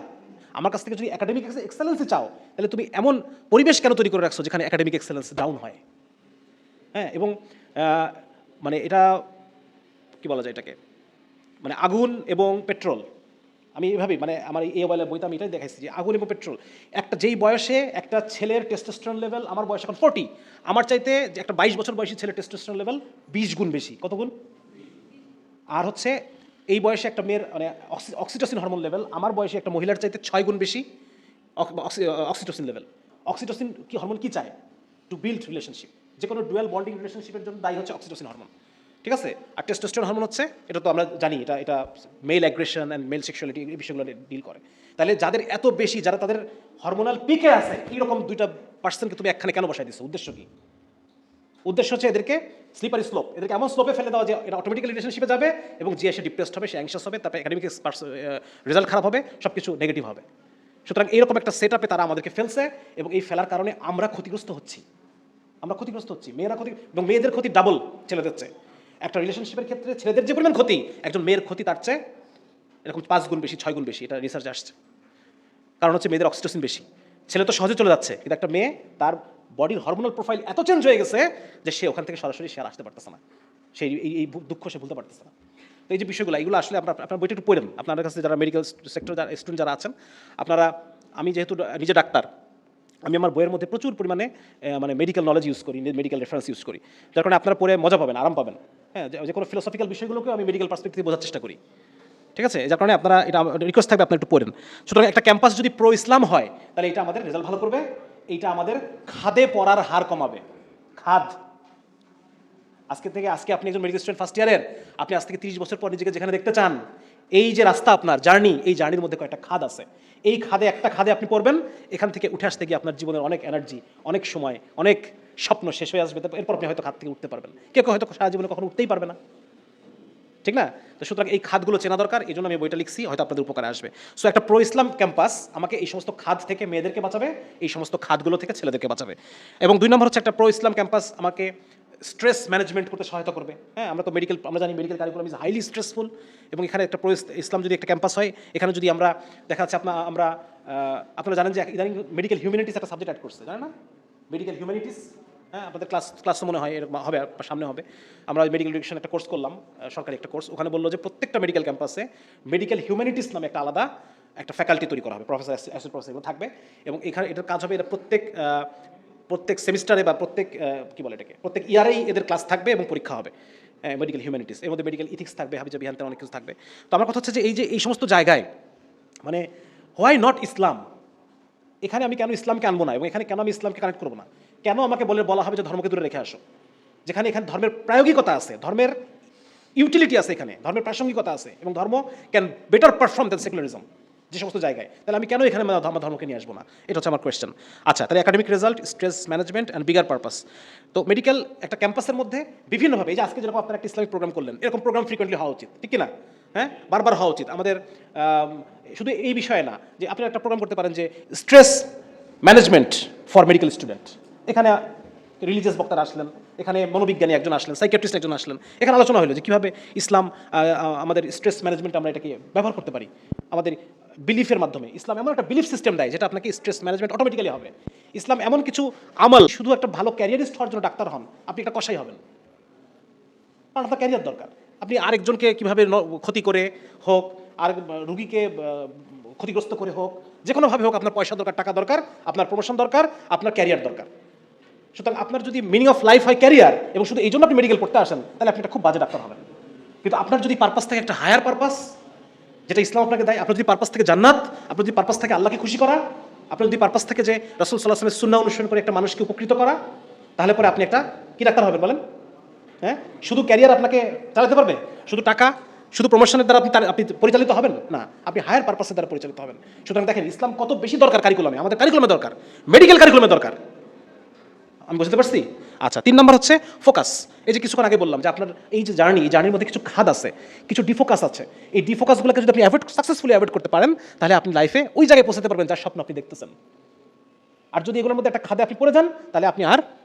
আমার কাছ থেকে যদি একাডেমিক এক্সেলেন্সই চাও, তাহলে তুমি এমন পরিবেশ কেন তৈরি করে রাখছো যেখানে একাডেমিক এক্সেলেন্স ডাউন হয়? হ্যাঁ, এবং মানে এটা কি বলা যায় এটাকে, মানে আগুন এবং পেট্রোল, আমি এইভাবেই মানে আমার এই ওয়াইলের বইতে আমি এটাই দেখাইছি যে আগুন এবং পেট্রোল, একটা যেই বয়সে একটা ছেলের টেস্টোস্টেরন লেভেল, আমার বয়স এখন 40, আমার চাইতে যে একটা 22 বছর বয়সী ছেলের টেস্টোস্টেরন লেভেল 20 গুণ বেশি। কত গুণ? আর হচ্ছে এই বয়সে একটা মেয়ের মানে অক্সিটোসিন হরমোন লেভেল আমার বয়সে একটা মহিলার চাইতে 6 গুণ বেশি অক্সিটোসিন লেভেল। অক্সিটোসিন কি হরমোন কি চায়? টু বিল্ড রিলেশনশিপ, যে কোনো ডুয়াল বন্ডিং রিলেশনশিপের জন্য দায়ী হচ্ছে অক্সিটোসিন হরমোন, ঠিক আছে? আর টেস্টোস্টেরন হরমোন হচ্ছে, এটা তো আমরা জানি, এটা male aggression and male sexuality এই বিষয়গুলো ডিল করে। তাহলে যাদের এত বেশি, যারা তাদের হরমোনাল পিকে আছে, এইরকম দুইটা পার্সনকে তুমি একখানে কেন বসাই দিচ্ছ? উদ্দেশ্য কি? উদ্দেশ্য হচ্ছে এদেরকে স্লিপারি স্লোপ, এদেরকে এমন স্লোপে ফেলে দেওয়া যে এটা অটোমেটিক্যালি রিলেশনশিপে যাবে এবং যে সে ডিপ্রেসড হবে, সে অ্যাংশাস হবে, তারপরে একাডেমিক রেজাল্ট খারাপ হবে, সব কিছু নেগেটিভ হবে। সুতরাং এইরকম একটা সেট আপে তারা আমাদেরকে ফেলছে এবং এই ফেলার কারণে আমরা ক্ষতিগ্রস্ত হচ্ছি, মেয়েরা ক্ষতি এবং মেয়েদের ক্ষতি ডাবল ছেলেদের চেয়ে। একটা রিলেশনশিপের ক্ষেত্রে ছেলেদের যে পরিমাণ ক্ষতি, একজন মেয়ের ক্ষতি তার চেয়ে এরকম 5 গুণ বেশি, 6 গুণ বেশি, এটা রিসার্চে আসছে। কারণ হচ্ছে মেয়েদের অক্সিটোসিন বেশি। ছেলে তো সহজে চলে যাচ্ছে, কিন্তু একটা মেয়ে তার বডির হরমোনাল প্রোফাইল এত চেঞ্জ হয়ে গেছে যে সে ওখান থেকে সরাসরি সে আর আসতে পারতেছে না, সেই এই দুঃখ সে ভুলতে পারতেছে না। তো এই যে বিষয়গুলো, এগুলো আসলে আপনার বইটা একটু পড়েন। আপনাদের কাছে যারা মেডিকেল সেক্টর যারা স্টুডেন্ট যারা আছেন, আপনারা, আমি যেহেতু নিজে ডাক্তার, আমি আমার বইয়ের মধ্যে প্রচুর পরিমাণে মানে মেডিকেল নলেজ ইউজ করি, মেডিকেল রেফারেন্স ইউজ করি, যার কারণে আপনারা পড়ে মজা পাবেন, আরাম পাবেন। হ্যাঁ, যে কোনো ফিলোসফিক্যাল বিষয়গুলোকেও আমি মেডিকেল পার্সপেক্টিভে বোঝার চেষ্টা করি। ঠিক আছে, যার কারণে আপনারা, এটা রিকোয়েস্ট থাকবে আপনারা একটু পড়েন। সুতরাং একটা ক্যাম্পাস যদি প্রো ইসলাম হয়, তাহলে এটা আমাদের রেজাল্ট ভালো করবে, এইটা আমাদের খাদে পড়ার হার কমাবে। খাদ, আজকে আপনি একজন মেডিকেল স্টুডেন্ট ফার্স্ট ইয়ারের, আপনি আজ থেকে 30 বছর পর নিজেকে যেখানে দেখতে চান, এই যে রাস্তা আপনার জার্নি, এই জার্নির মধ্যে কয়েকটা খাদ আছে। এই খাদে একটা খাদে আপনি পড়বেন, এখান থেকে উঠে আসতে গিয়ে আপনার জীবনের অনেক এনার্জি, অনেক সময়, অনেক স্বপ্ন শেষ হয়ে আসবে। এরপর আপনি হয়তো খাদ থেকে উঠতে পারবেন, কেউ হয়তো সারা জীবনে কখনো উঠতেই পারবে না। ঠিক না? তো সুতরাং এই খাদগুলো চেনা দরকার, এই জন্য আমি বইটা লিখছি, হয়তো আপনাদের উপকারে আসবে। সো একটা প্রো ইসলাম ক্যাম্পাস আমাকে এই সমস্ত খাদ থেকে মেয়েদেরকে বাঁচাবে, এই সমস্ত খাদগুলো থেকে ছেলেদেরকে বাঁচাবে। এবং 2 নম্বর হচ্ছে একটা প্রো ইসলাম ক্যাম্পাস আমাকে স্ট্রেস ম্যানেজমেন্ট করতে সহায়তা করবে। হ্যাঁ, আমরা জানি medical curriculum is highly stressful, এবং এখানে একটা প্রো ইসলাম যদি একটা ক্যাম্পাস হয়, এখানে যদি আমরা দেখা যাচ্ছে আপনারা জানেন যে ইদানিং মেডিকেল হিউম্যানিটিস একটা সাবজেক্ট অ্যাড করছে, জানেন না? মেডিকেল হিউম্যানিটিস, হ্যাঁ, আপনাদের ক্লাস মনে হয় এরকম হবে, সামনে হবে। আমরা মেডিকেল এডুকেশন একটা কোর্স করলাম, সরকারি একটা কোর্স, ওখানে বললো যে প্রত্যেকটা মেডিকেল ক্যাম্পাসে মেডিকেল হিউম্যানিটিস নামে একটা আলাদা একটা ফ্যাকাল্টি তৈরি করা হবে, প্রফেসর অ্যাসোসিয়েট প্রফেসর এগুলো থাকবে, এবং এখানে এটার কাজ হবে, এটা প্রত্যেক সেমিস্টারে বা প্রত্যেক ইয়ারেই এদের ক্লাস থাকবে এবং পরীক্ষা হবে। মেডিকেল হিউম্যানিটিস, এর মধ্যে মেডিকেল ইথিক্স থাকবে, হাবিজাবি হ্যান অনেক কিছু থাকবে। তো আমার কথা হচ্ছে যে এই সমস্ত জায়গায় মানে হোয়াই নট ইসলাম, এখানে আমি কেন ইসলামকে আনবো না, এবং এখানে কেন আমি ইসলামকে কানেক্ট করবো না? কেন আমাকে বলা হবে যে ধর্মকে দূরে রেখে আসো? এখানে ধর্মের প্রায়োগিকতা আছে, ধর্মের ইউটিলিটি আছে, এখানে ধর্মের প্রাসঙ্গিকতা আছে, এবং ধর্ম can better perform than secularism যে সমস্ত জায়গায়। তাহলে আমি কেন এখানে আমার ধর্মকে নিয়ে আসবো না? এটা হচ্ছে আমার কোয়েশ্চেন। আচ্ছা, তাহলে academic result, stress management and bigger purpose. তো মেডিকেল একটা ক্যাম্পাসের মধ্যে বিভিন্নভাবে, এই যে আজকে যেরকম আপনারা একটা ইসলামিক প্রোগ্রাম করলেন, এরকম প্রোগ্রাম ফ্রিকোয়েন্টলি হওয়া উচিত, ঠিক কিনা? হ্যাঁ, বারবার হওয়া উচিত আমাদের। শুধু এই বিষয়ে না, যে আপনি একটা প্রোগ্রাম করতে পারেন যে stress management for medical student. এখানে রিলিজিয়াস বক্তারা আসলেন, এখানে মনোবিজ্ঞানী একজন আসলেন, সাইকিয়াট্রিস্ট একজন আসলেন, এখানে আলোচনা হলো যে কীভাবে ইসলাম আমাদের স্ট্রেস ম্যানেজমেন্ট আমরা এটাকে ব্যবহার করতে পারি আমাদের বিলিফের মাধ্যমে। ইসলাম এমন একটা বিলিফ সিস্টেম দেয় যেটা আপনাকে স্ট্রেস ম্যানেজমেন্ট অটোমেটিক্যালি হবে। ইসলাম এমন কিছু আমল, শুধু একটা ভালো ক্যারিয়ারিস্ট হওয়ার জন্য ডাক্তার হন, আপনি একটা কসাই হবেন, কারণ আপনার ক্যারিয়ার দরকার। আপনি আরেকজনকে কীভাবে ক্ষতি করে হোক, আর রুগীকে ক্ষতিগ্রস্ত করে হোক, যে কোনোভাবে হোক, আপনার পয়সা দরকার, টাকা দরকার, আপনার প্রমোশন দরকার, আপনার ক্যারিয়ার দরকার। সুতরাং আপনার যদি মিনিং অফ লাইফ হয় ক্যারিয়ার, এবং শুধু এই জন্য আপনি মেডিকেল পড়তে আসেন, তাহলে আপনি একটা খুব বাজে ডাক্তার হবেন। কিন্তু আপনার যদি পারপাস থাকে একটা হায়ার পারপাস, যেটা ইসলাম আপনাকে দেয়, আপনার যদি পারপাস থেকে জান্নাত, আপনার যদি পারপাস থেকে আল্লাহকে খুশি করা, আপনার যদি পারপাস থেকে যে রাসূল সাল্লাল্লাহু আলাইহি ওয়াসাল্লামের সুন্নাহ অনুসরণ করে একটা মানুষকে উপকৃত করা, তাহলে পরে আপনি একটা কি ডাক্তার হবেন বলেন? হ্যাঁ, শুধু ক্যারিয়ার আপনাকে চালাতে পারবে, শুধু টাকা, শুধু প্রমোশনের দ্বারা আপনি পরিচালিত হবেন না, আপনি হায়ার পারপাসের দ্বারা পরিচালিত হবেন। সুতরাং দেখেন ইসলাম কত বেশি দরকার কারিকুলামে, আমাদের কারিকুলামে দরকার, মেডিকেল কারিকুলামে দরকার। আমি বুঝতে পারছি? আচ্ছা, 3 নম্বর হচ্ছে ফোকাস। এই যে কিছুক্ষণ আগে বললাম যে আপনার এই যে জার্নি, এই জার্নির মধ্যে কিছু খাদ আছে, কিছু ডিফোকাস আছে। এই ডিফোকাসগুলোকে যদি আপনি সাকসেসফুলি অ্যাভয়েড করতে পারেন, তাহলে আপনি লাইফে ওই জায়গায় পৌঁছাতে পারবেন যার স্বপ্ন আপনি দেখতেছেন। আর যদি এগুলোর মধ্যে একটা খাদে আপনি পড়ে যান, তাহলে আপনি আর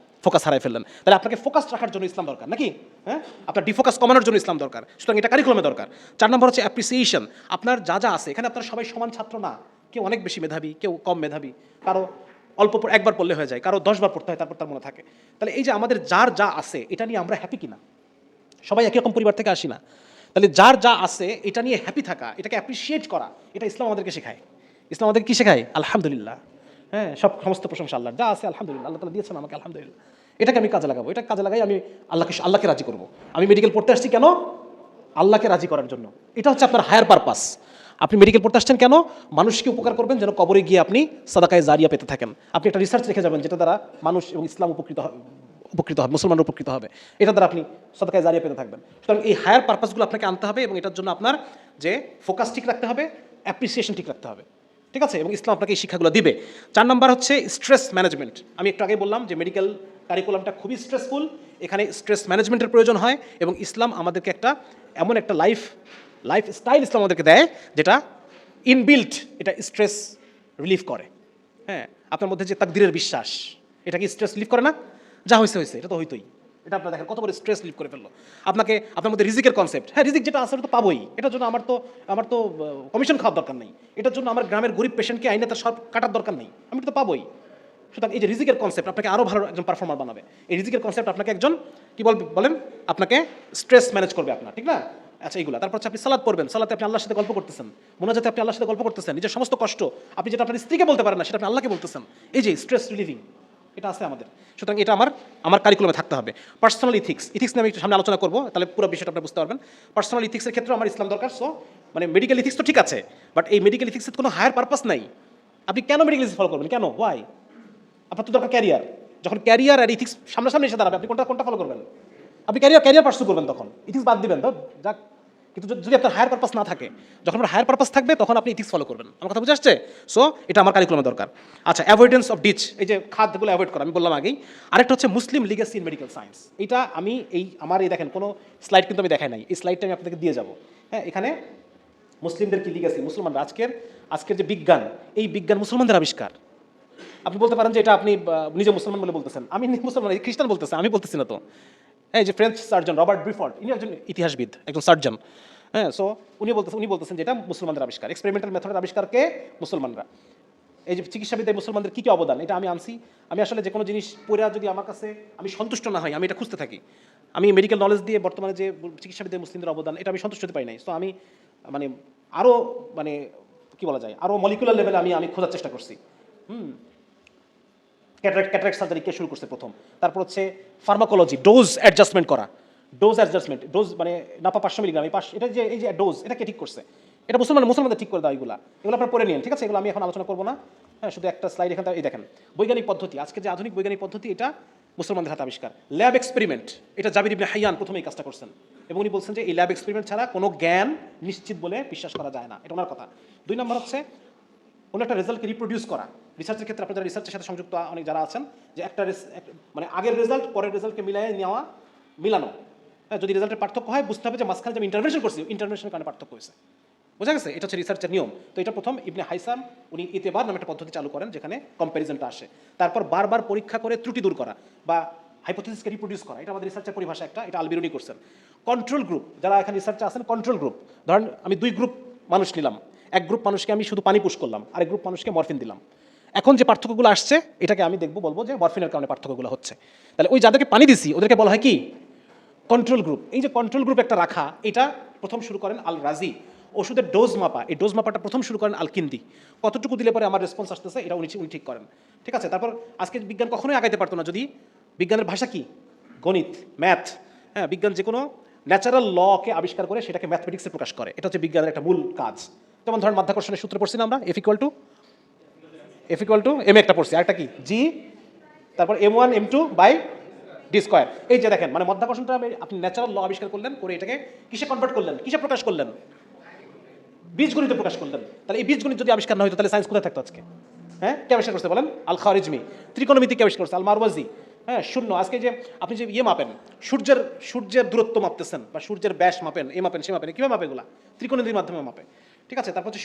ফোকাস হারাই ফেললেন। তাহলে আপনাকে ফোকাস রাখার জন্য ইসলাম দরকার, নাকি? হ্যাঁ, আপনার ডিফোকাস কমানোর জন্য ইসলাম দরকার। সুতরাং এটা কারিকুলামে দরকার। 4 নম্বর হচ্ছে অ্যাপ্রিসিয়েশন। আপনার যা যা আছে, এখানে আপনারা সবাই সমান ছাত্র না, কেউ অনেক বেশি মেধাবী, কেউ কম মেধাবী, কারো অল্প একবার পড়লে হয়ে যায়, কারো 10 বার পড়তে হয়, তারপর তার মনে থাকে। তাহলে এই যে আমাদের যার যা আছে, এটা নিয়ে আমরা হ্যাপি কিনা? সবাই একই রকম পরিবার থেকে আসি না। তাহলে যার যা আছে এটা নিয়ে হ্যাপি থাকা, এটাকে অ্যাপ্রিসিয়েট করা, এটা ইসলাম আমাদেরকে শেখায়। ইসলাম আমাদেরকে কি শেখায়? আলহামদুলিল্লাহ। হ্যাঁ, সমস্ত প্রশংসা আল্লাহর, যা আছে আলহামদুলিল্লাহ, আল্লাহ তাআলা দিয়েছেন আমাকে, আলহামদুলিল্লাহ। এটাকে আমি কাজে লাগাবো, এটা কাজে লাগাই আমি আল্লাহকে রাজি করবো। আমি মেডিকেল পড়তে আসছি কেন? আল্লাহকে রাজি করার জন্য। এটা হচ্ছে আপনার হায়ার পারপাস। আপনি মেডিকেল পড়তে আসছেন কেন? মানুষকে উপকার করবেন, যেন কবরে গিয়ে আপনি সাদাকায়ে জারিয়া পেতে থাকেন। আপনি একটা রিসার্চ রেখে যাবেন, যেটা দ্বারা মানুষ এবং ইসলাম উপকৃত হবে, মুসলমানরা উপকৃত হবে, এটা দ্বারা আপনি সাদাকায়ে জারিয়া পেতে থাকবেন। সুতরাং এই হায়ার পারপাসগুলো আপনাকে আনতে হবে, এবং এটার জন্য আপনার যে ফোকাস ঠিক রাখতে হবে, অ্যাপ্রিসিয়েশন ঠিক রাখতে হবে, ঠিক আছে? এবং ইসলাম আপনাকে এই শিক্ষাগুলো দিবে। 4 নম্বর হচ্ছে স্ট্রেস ম্যানেজমেন্ট। আমি একটু আগে বললাম যে মেডিকেল কারিকুলামটা খুবই স্ট্রেসফুল, এখানে স্ট্রেস ম্যানেজমেন্টের প্রয়োজন হয়, এবং ইসলাম আমাদেরকে এমন একটা লাইফস্টাইল ইসলাম আমাদেরকে দেয়, যেটা ইনবিল্ট, এটা স্ট্রেস রিলিফ করে। হ্যাঁ, আপনার মধ্যে যে তাকদীরের বিশ্বাস, এটা কি স্ট্রেস রিলিফ করে না? যা হয়েছে, এটা তো হইতোই, এটা আপনার দেখেন কত বড় স্ট্রেস লিভ করে ফেললো আপনাকে। আপনার মধ্যে রিজিকের কনসেপ্ট, হ্যাঁ রিজিক যেটা আছে তো পাবোই, এটার জন্য আমার তো কমিশন খাওয়ার দরকার নেই, এটার জন্য আমার গ্রামের গরিব পেশেন্টকে আইনে তার সব কাটার দরকার নেই, আমি তো পাবোই। সুতরাং এই যে রিজিকের কনসেপ্ট আপনাকে আরও ভালো একজন পারফর্মার বানাবে। এই রিজিকের কনসেপ্ট আপনাকে একজন কি বলেন, আপনাকে স্ট্রেস ম্যানেজ করবে আপনার, ঠিক না? আচ্ছা এইগুলা। তারপর হচ্ছে আপনি সালাত পড়বেন, সালাতে আপনি আল্লাহর সাথে গল্প করতেছেন, মোনাজাতে আপনি আল্লাহর সাথে গল্প করতেছেন, নিজের সমস্ত কষ্ট আপনি যেটা আপনার স্ত্রীকে বলতে পারেন না সেটা আপনি আল্লাহকে বলতেছেন। এই যে স্ট্রেস রিলিভিং, এটা আছে আমাদের। সুতরাং এটা আমার কারিকুলামে থাকতে হবে। পার্সোনাল ইথিক্স নিয়ে আমি একটু সামনে আলোচনা করবো, তাহলে পুরো বিষয়টা আপনি বুঝতে পারবেন। পার্সোনাল ইথিক্সের ক্ষেত্রে আমার ইসলাম দরকার। সো মানে মেডিকেল ইথিক্স তো ঠিক আছে, বাট এই মেডিকেল ইথিক্সের কোনো হায়ার পারপাস নাই। আপনি কেন মেডিকেল ইথিক্স ফলো করবেন, কেন, ওয়াই? আপনার তো দরকার ক্যারিয়ার। যখন ক্যারিয়ার আর ইথিক্স সামনাসামনি এসে দাঁড়াবে, আপনি কোনটা ফলো করবেন? আপনি ক্যারিয়ার পার্সু করবেন, তখন ইথিক্স বাদ দিবেন তো যাক। কিন্তু যদি আপনার হায়ার পারপাস না থাকে, যখন আপনার হায়ার পারপাস থাকবে তখন আপনি ইথিক্স ফলো করবেন। আমার কথা বুঝে আসছে? সো এটা আমার কারিকুলামে দরকার। আচ্ছা, অ্যাভয়েডেন্স অফ ডিচ, এই যে খাতগুলো অ্যাভয়েড করা আমি বললাম আগেই। আরেকটা হচ্ছে মুসলিম লিগেসি ইন মেডিকেল সায়েন্স। এটা আমি আমার দেখেন কোনো স্লাইড কিন্তু আমি দেখাই নাই, এই স্লাইডটা আমি আপনাদেরকে দিয়ে যাবো। হ্যাঁ, এখানে মুসলিমদের কি লিগেসি, মুসলমানরা আজকের যে বিজ্ঞান, এই বিজ্ঞান মুসলমানদের আবিষ্কার। আপনি বলতে পারেন যে এটা আপনি নিজে মুসলমান বলে বলতেছেন, আমি মুসলমান, খ্রিস্টান বলতেছেন, আমি বলতেছি না তো। এই যে ফ্রেঞ্চ সার্জন রবার্ট ব্রিফোর্ড, ইনি একজন ইতিহাসবিদ, একজন সার্জন। হ্যাঁ, সো উনি বলতেছেন যে এটা মুসলমানদের আবিষ্কার, এক্সপেরিমেন্টাল মেথডের আবিষ্কারকে মুসলমানরা। এই যে চিকিৎসাবিদ্যায় মুসলমানদের কী কী অবদান, এটা আমি আনছি। আমি আসলে যে কোনো জিনিস পড়ে যদি আমার কাছে আমি সন্তুষ্ট না হয়, আমি এটা খুঁজতে থাকি। আমি মেডিকেল নলেজ দিয়ে বর্তমানে যে চিকিৎসাবিদ্যায় মুসলিমদের অবদান, এটা আমি সন্তুষ্ট হতে পারি নাই। সো আমি মানে আরও মানে কী বলা যায়, আরও মলিকুলার লেভেলে আমি খোঁজার চেষ্টা করছি। ক্যাটারাক্ট সার্জারি কে শুরু করছে প্রথম। তারপর হচ্ছে ফার্মাকোলজি, ডোজ অ্যাডজাস্টমেন্ট করা, ডোজ মানে নাপা 500 মিলিগ্রাম, এটা যে এই যে ডোজ, এটা কে ঠিক করছে? এটা মুসলমানদের ঠিক করে দেওয়া। এগুলো আপনারা পড়ে নিন, ঠিক আছে? এগুলো আমি এখন আলোচনা করবো না। হ্যাঁ, শুধু একটা স্লাইড এখানে এই দেখেন। বৈজ্ঞানিক পদ্ধতি, আজকে যে আধুনিক বৈজ্ঞানিক পদ্ধতি, এটা মুসলমানদের হাতে আবিষ্কার। ল্যাব এক্সপেরিমেন্ট, এটা জাবির ইবনে হাইয়ান প্রথমেই কাজটা করছেন, এবং উনি বলছেন যে এই ল্যাব এক্সপেরিমেন্ট ছাড়া কোনো জ্ঞান নিশ্চিত বলে বিশ্বাস করা যায় না, এটা ওনার কথা। 2 নম্বর হচ্ছে কোনো একটা রেজাল্টকে রিপ্রোডিউস করা। রিসার্চের ক্ষেত্রে আপনারা রিসার্চের সাথে সংযুক্ত অনেক যারা আছেন, যে একটা মানে আগের রেজাল্ট পরের রেজাল্টকে মিলানো। হ্যাঁ, যদি রেজাল্টের পার্থক্য হয়, বুঝতে হবে যে মাঝখানে যে আমি ইন্টারভেনশন করছি, ইন্টারভেনশনের কারণে পার্থক্য হয়েছে। বোঝা গেছে? এটা হচ্ছে রিসার্চের নিয়ম। তো এটা প্রথম ইবনে হাইসাম উনি ইতেবার নামে একটা পদ্ধতি চালু করেন, যেখানে কম্প্যারিজনটা আসে। তারপর বারবার পরীক্ষা করে ত্রুটি দূর করা বা হাইপোথিসিসকে রিপ্রোডিউস করা, এটা আমাদের রিসার্চের পরিভাষা একটা, এটা আলবিরুনি করছেন। কন্ট্রোল গ্রুপ, যারা এখানে রিসার্চে আছেন, কন্ট্রোল গ্রুপ, ধরেন আমি 2 গ্রুপ মানুষ নিলাম, এক গ্রুপ মানুষকে আমি শুধু পানি পুশ করলাম, আরেক গ্রুপ মানুষকে মরফিন দিলাম। এখন যে পার্থক্যগুলো আসছে, এটাকে আমি বলবো যে মরফিনের কারণে পার্থক্যগুলো হচ্ছে। তাহলে ওই যাদেরকে পানি দিছি ওদেরকে বলা হয় কি? Control group. এই যে কন্ট্রোল গ্রুপ একটা রাখা, এটা প্রথম শুরু করেন আল রাজি। ওষুধের ডোজ মাপা, এই ডোজ মাপাটা প্রথম শুরু করেন আল কিন্দি। কতটুকু দিলে পরে আমার রেসপন্স আসতেছে, এটা উনি ঠিক করেন, ঠিক আছে? তারপর আজকে বিজ্ঞান কখনোই আগাইতে পারতো না যদি বিজ্ঞানের ভাষা কি? গণিত, ম্যাথ। হ্যাঁ, বিজ্ঞান যে কোনো ন্যাচারাল লকে আবিষ্কার করে সেটাকে ম্যাথমেটিক্সে প্রকাশ করে, এটা হচ্ছে বিজ্ঞানের একটা মূল কাজ। যেমন ধরেন মাধ্যাকর্ষণের সূত্র পড়ছি না আমরা, এফ ইকুয়াল টু এম একটা পড়ছি, আরেকটা কি জি, তারপর m1 m2 by D square. এই যে দেখেন, মানে মাধ্যাকর্ষণটা আপনি ন্যাচারাল ল আবিষ্কার করলেন, করে এটাকে কিসে কনভার্ট করলেন, কিসে প্রকাশ করলেন? বীজগণিতে প্রকাশ করলেন। তাহলে এই বীজগণিত যদি আবিষ্কার না হতো, তাহলে সায়েন্স কোথায় থাকতো আজকে? হ্যাঁ, কে আবিষ্কার করছে বলেন? আল খারিজমি। ত্রিকোণমিতি কে আবিষ্কার করছে? আল মারওয়াজি। হ্যাঁ, শূন্য। আজকে যে আপনি যে মাপেন, সূর্যের দূরত্ব মাপতেছেন বা সূর্যের ব্যাস মাপেন, মাপেন সে মাপেন, কীভাবে মাপে? এগুলা ত্রিকোণমিতির মাধ্যমে মাপে, ঠিক আছে? তারপর হচ্ছে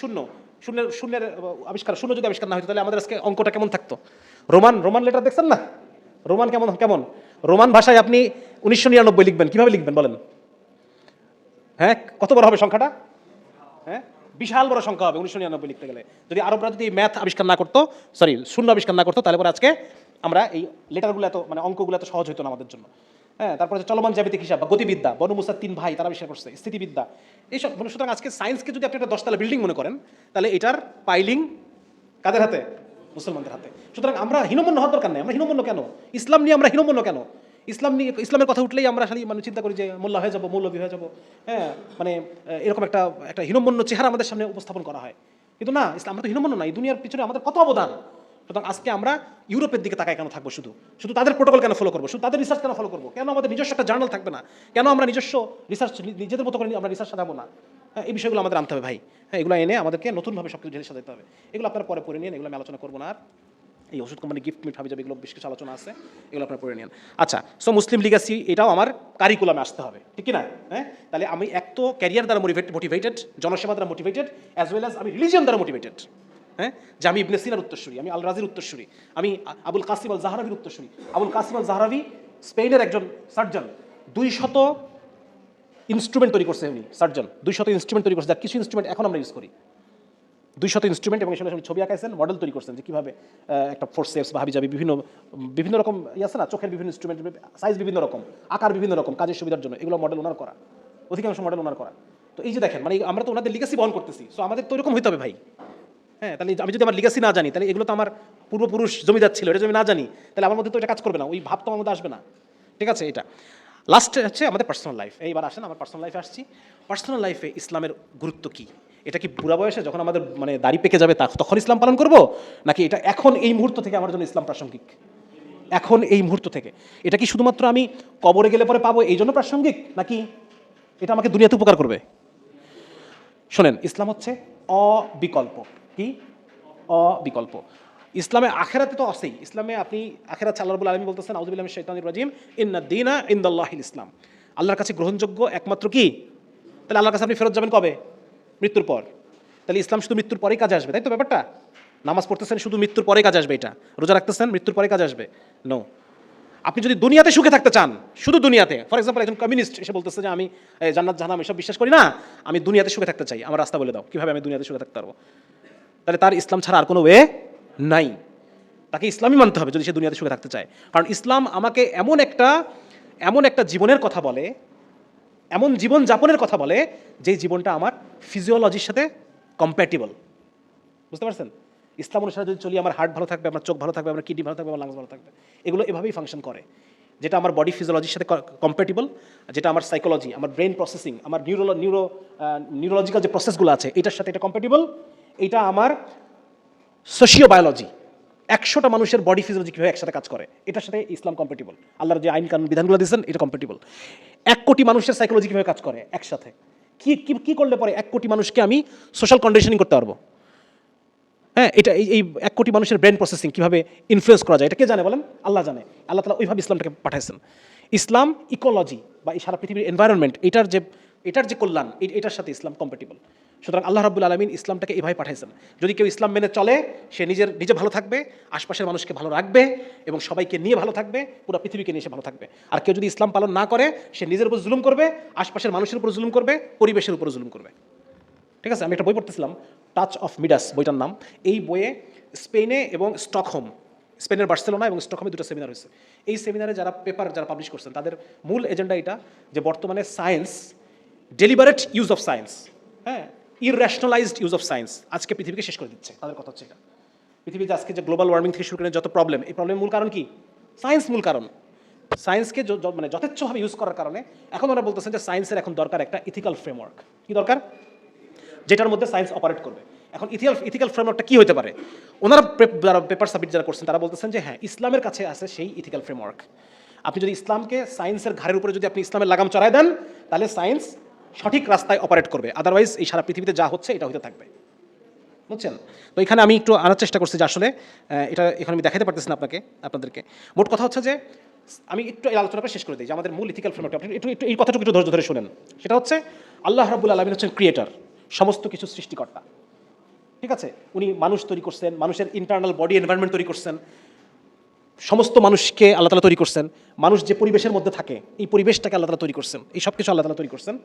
শূন্যের আবিষ্কার। শূন্য যদি আবিষ্কার না হতো, তাহলে আমাদের আজকে অঙ্কটা কেমন থাকতো? রোমান লেটার দেখছেন না? রোমান কেমন রোমান ভাষায় আপনি 1999 লিখবেন, কিভাবে লিখবেন বলেন? হ্যাঁ, কত বড় হবে সংখ্যাটা? হ্যাঁ, বিশাল বড় সংখ্যা হবে 1999 লিখতে গেলে। যদি আরবরা যদি ম্যাথ আবিষ্কার না করতো, শূন্য আবিষ্কার না করতো, তাহলে পরে আজকে আমরা এই লেটারগুলো এত মানে অঙ্কগুলো এত সহজ হতো না আমাদের জন্য। হ্যাঁ, তারপরে চলমান জ্যামিতিক হিসাব বা গতিবিদ্যা, বনু মুসার 3 ভাই তারা আবিষ্কার করছে, স্থিতিবিদ্যা, এইসব। সুতরাং আজকে সায়েন্সকে যদি আপনি একটা 10তলা বিল্ডিং মনে করেন, তাহলে এটার পাইলিং কাদের হাতে? মুসলমানদের হাতে। সুতরাং আমরা হীনমন্য হওয়ার দরকার নেই। আমরা হীনমন্য কেন? ইসলাম নিয়ে আমরা হীনমন্য কেন? ইসলামের কথা উঠলেই আমরা খালি মানে চিন্তা করি যে মোল্লা হয়ে যাবো, মৌলবী হয়ে যাবো। হ্যাঁ, মানে এরকম একটা হীনমন্য চেহারা আমাদের সামনে উপস্থাপন করা হয়। কিন্তু না, আমরা তো হীনমন্য না, এই দুনিয়ার পিছনে আমাদের কত অবদান। সুতরাং আজকে আমরা ইউরোপের দিকে তাকায় কেন থাকবো? শুধু তাদের প্রোটোকল কেন ফলো করবো? শুধু তাদের রিসার্চ কেন ফলো করবো? কেন আমাদের নিজস্ব একটা জার্নাল থাকবে না? কেন আমরা নিজস্ব রিসার্চ নিজেদের মতো করে আমরা রিসার্চ সাজাবো না? হ্যাঁ, এই বিষয়গুলো আমাদের আনতে হবে ভাই। হ্যাঁ, এগুলো এনে আমাদেরকে নতুনভাবে সব কিছু ঢেলে সাজাতে হবে। এগুলো আপনারা পরে পড়ে নিন, এগুলো আমি আলোচনা করবো না। আর এই ওষুধ কোম্পানি গিফট মিট ভাবি যাবে, এগুলো বেশ কিছু আলোচনা আছে, এগুলো আপনারা পড়ে নিন। আচ্ছা, সো মুসলিম লিগাসি এটাও আমার কারিকুলামে আসতে হবে, ঠিক কি না? হ্যাঁ, তাহলে আমি এক তো ক্যারিয়ার দ্বারা মোটিভেটেড, জনসেবা দ্বারা মোটিভেটেড, অ্যাজ ওয়েল অ্যাজ আমি রিলিজিয়ন দ্বারা মোটিভেটেড। হ্যাঁ, যে আমি ইবনে সিনার উত্তরসূরি, আমি আল রাজির উত্তরসূরি, আমি আবুল কাসিম আল জাহরাবির উত্তরসূরি। আবুল কাসিম আল জাহরাবি স্পেনের একজন সার্জন 200 ইনস্ট্রুমেন্ট তৈরি করছে উনি, সার্জন 200 ইনস্ট্রুমেন্ট তৈরি করছে, যার কিছু ইনস্ট্রুমেন্ট এখন আমরা ইউজ করি। 200 ইনস্ট্রুমেন্ট, এবং সেগুলো ছবি আঁকাইছেন, মডেল তৈরি করছেন যে কীভাবে একটা ফোর্সেপস বা হাবিজাবি বিভিন্ন রকম আছে না, চোখের বিভিন্ন ইনস্ট্রুমেন্ট, সাইজ বিভিন্ন রকম, আকার বিভিন্ন রকম, কাজের সুবিধার জন্য এগুলো মডেল ওনার করা, অধিকাংশ মডেল ওনার করা। তো এই যে দেখেন, মানে আমরা তো ওনাদের লিগাসি বহন করতেছি, সো আমাদের তো এরকম হইতে হবে ভাই। হ্যাঁ, তাহলে আমি যদি আমার লিগাসি না জানি, তাহলে এগুলো তো আমার পূর্বপুরুষ জমিদার ছিল, এটা যদি না জানি, তাহলে আমার মধ্যে তো এটা কাজ করবে না, ওই ভাব তো আমার মধ্যে আসবে না। ঠিক আছে, এটা লাস্ট হচ্ছে আমাদের পার্সোনাল লাইফ। এইবার আসেন আমার পার্সোনাল লাইফে আসছি। পার্সোনাল লাইফে ইসলামের গুরুত্ব কী? এটা কি বুড়া বয়সে যখন আমাদের মানে দাড়ি পেকে যাবে তখন ইসলাম পালন করব, নাকি এটা এখন এই মুহূর্ত থেকে আমার জন্য ইসলাম প্রাসঙ্গিক? এখন এই মুহূর্ত থেকে। এটা কি শুধুমাত্র আমি কবরে গেলে পরে পাবো এই জন্য প্রাসঙ্গিক, নাকি এটা আমাকে দুনিয়াতে উপকার করবে? শোনেন, ইসলাম হচ্ছে অবিকল্প। কি অবিকল্প? ইসলামে আখেরাতে তো আছেই। ইসলামে আপনি আখেরাত আল্লাহ রাব্বুল আলামিন বলতেছেন, আউযু বিল্লাহি মিনাশ শাইতানির রাজিম, ইন্নাদ দীনা ইনদাল্লাহিল ইসলাম। আল্লাহর কাছে গ্রহণযোগ্য একমাত্র কি? তাহলে আল্লাহর কাছে আপনি ফেরত যাবেন কবে? মৃত্যুর পর। তাহলে ইসলাম শুধু মৃত্যুর পরেই কাজে আসবে, তাই তো ব্যাপারটা? নামাজ পড়তেছেন শুধু মৃত্যুর পরেই কাজে আসবে, এটা রোজা রাখতেছেন মৃত্যুর পরেই কাজে আসবে? নো। আপনি যদি দুনিয়াতে সুখে থাকতে চান, শুধু দুনিয়াতে, ফর এক্সাম্পল একজন কমিউনিস্ট এসে বলতেছে যে আমি জান্নাত জাহান্নাম এসব বিশ্বাস করি না, আমি দুনিয়াতে সুখে থাকতে চাই, আমার রাস্তা বলে দাও কিভাবে আমি দুনিয়াতে সুখে থাকতে পারবো। তাহলে তার ইসলাম ছাড়া আর কোনো ওয়ে নাই, তাকে ইসলামই মানতে হবে যদি সে দুনিয়াতে সুখে থাকতে চায়। কারণ ইসলাম আমাকে এমন একটা জীবনের কথা বলে, এমন জীবন যাপনের কথা বলে যেই জীবনটা আমার ফিজিওলজির সাথে কম্প্যাটিবল। বুঝতে পারছেন? ইসলাম অনুসারে যদি চলি, আমার হার্ট ভালো থাকবে, আমার চোখ ভালো থাকবে, আমার কিডনি ভালো থাকবে, আমার লাংস ভালো থাকবে। এগুলো এভাবেই ফাংশন করে, যেটা আমার বডি ফিজিওলজির সাথে কম্প্যাটিবল, যেটা আমার সাইকোলজি, আমার ব্রেন প্রসেসিং, আমার নিউরোলজিক্যাল যে প্রসেসগুলো আছে এটার সাথে এটা কম্প্যাটিবল। এটা আমার সোশিও বায়োলজি, 100টা মানুষের বডি ফিজিওলজি কীভাবে একসাথে কাজ করে এটার সাথে ইসলাম কম্প্যাটিবল। আল্লাহর যে আইন কানুন বিধানগুলো দিয়েছেন এটা কম্প্যাটিবল। 1 কোটি মানুষের সাইকোলজি কীভাবে কাজ করে একসাথে, কি করলে পরে 1 কোটি মানুষকে আমি সোশ্যাল কন্ডিশনিং করতে পারবো? হ্যাঁ, এটা এই 1 কোটি মানুষের ব্রেন প্রসেসিং কীভাবে ইনফ্লুয়েন্স করা যায়, এটা কে জানে বলেন? আল্লাহ জানে। আল্লাহ তাআলা ওইভাবে ইসলামটাকে পাঠাইছেন। ইসলাম ইকোলজি বা এই সারা পৃথিবীর এনভায়রনমেন্ট, এটার যে কল্যাণ, এটার সাথে ইসলাম কম্প্যাটিবল। সুতরাং আল্লাহ রাব্বুল আলামিন ইসলামটাকে এইভাবে পাঠাইছেন। যদি কেউ ইসলাম মেনে চলে, সে নিজে ভালো থাকবে, আশপাশের মানুষকে ভালো রাখবে, এবং সবাইকে নিয়ে ভালো থাকবে, পুরো পৃথিবীকে নিয়ে সে ভালো থাকবে। আর কেউ যদি ইসলাম পালন না করে, সে নিজের উপর জুলুম করবে, আশপাশের মানুষের উপর জুলুম করবে, পরিবেশের উপর জুলুম করবে। ঠিক আছে, আমি একটা বই পড়তেছিলাম, টাচ অফ মিডাস বইটার নাম। এই বইয়ে স্পেনে এবং স্টকহোম, স্পেনের বার্সেলোনা এবং স্টকহোমে 2টা সেমিনার হয়েছে। এই সেমিনারে যারা পাবলিশ করছেন, তাদের মূল এজেন্ডা এটা যে বর্তমানে science, deliberate use of science, হ্যাঁ, ইররেশনালাইজড ইউজ অফ সায়েন্স আজকে পৃথিবীকে শেষ করে দিচ্ছে। তাদের কথা হচ্ছে এটা। পৃথিবীতে আজকে যে গ্লোবাল ওয়ার্মিং থেকে শুরু করে যত প্রবলেম, এই প্রবলেমের মূল কারণ কি? সায়েন্স মূল কারণ। সায়েন্সকে মানে যথেচ্ছভাবে ইউজ করার কারণে এখন ওরা বলতেছেন যে সায়েন্সের এখন দরকার একটা ইথিক্যাল ফ্রেমওয়ার্ক। কি দরকার? যেটার মধ্যে সায়েন্স অপারেট করবে। এখন ইথিক্যাল ফ্রেমওয়ার্কটা কী হতে পারে? ওনারা পেপার সাবমিট যারা করছেন তারা বলতেছেন যে হ্যাঁ, ইসলামের কাছে আছে সেই ইথিক্যাল ফ্রেমওয়ার্ক। আপনি যদি ইসলামকে সায়েন্সের ঘাড়ের উপরে যদি আপনি ইসলামের লাগাম চড়ায় দেন, তাহলে সায়েন্স সঠিক রাস্তায় অপারেট করবে, আদারওয়াইজ এই সারা পৃথিবীতে যা হচ্ছে এটা হতে থাকবে। বুঝছেন? তো এখানে আমি একটু আনার চেষ্টা করছি যে আসলে এটা এখানে আমি দেখাতে পারতেছি না আপনাদেরকে। মোট কথা হচ্ছে যে আমি একটু এই আলোচনাটা শেষ করে দিই যে আমাদের মূল ইথিক্যাল ফ্রেমওয়ার্ক, আপনি একটু এই কথাটুকু একটু ধৈর্য ধরে শুনেন। সেটা হচ্ছে আল্লাহ রাব্বুল আলামিন হচ্ছেন ক্রিয়েটর, সমস্ত কিছু সৃষ্টিকর্তা। ঠিক আছে, উনি মানুষ তৈরি করছেন, মানুষের ইন্টারনাল বডি এনভায়রনমেন্ট তৈরি করছেন, সমস্ত মানুষকে আল্লাহ তাআলা তৈরি করছেন। মানুষ যে পরিবেশের মধ্যে থাকে, এই পরিবেশটাকে আল্লাহ তাআলা তৈরি করছেন। এই সব কিছু আল্লাহ তাআলা তৈরি করছেন,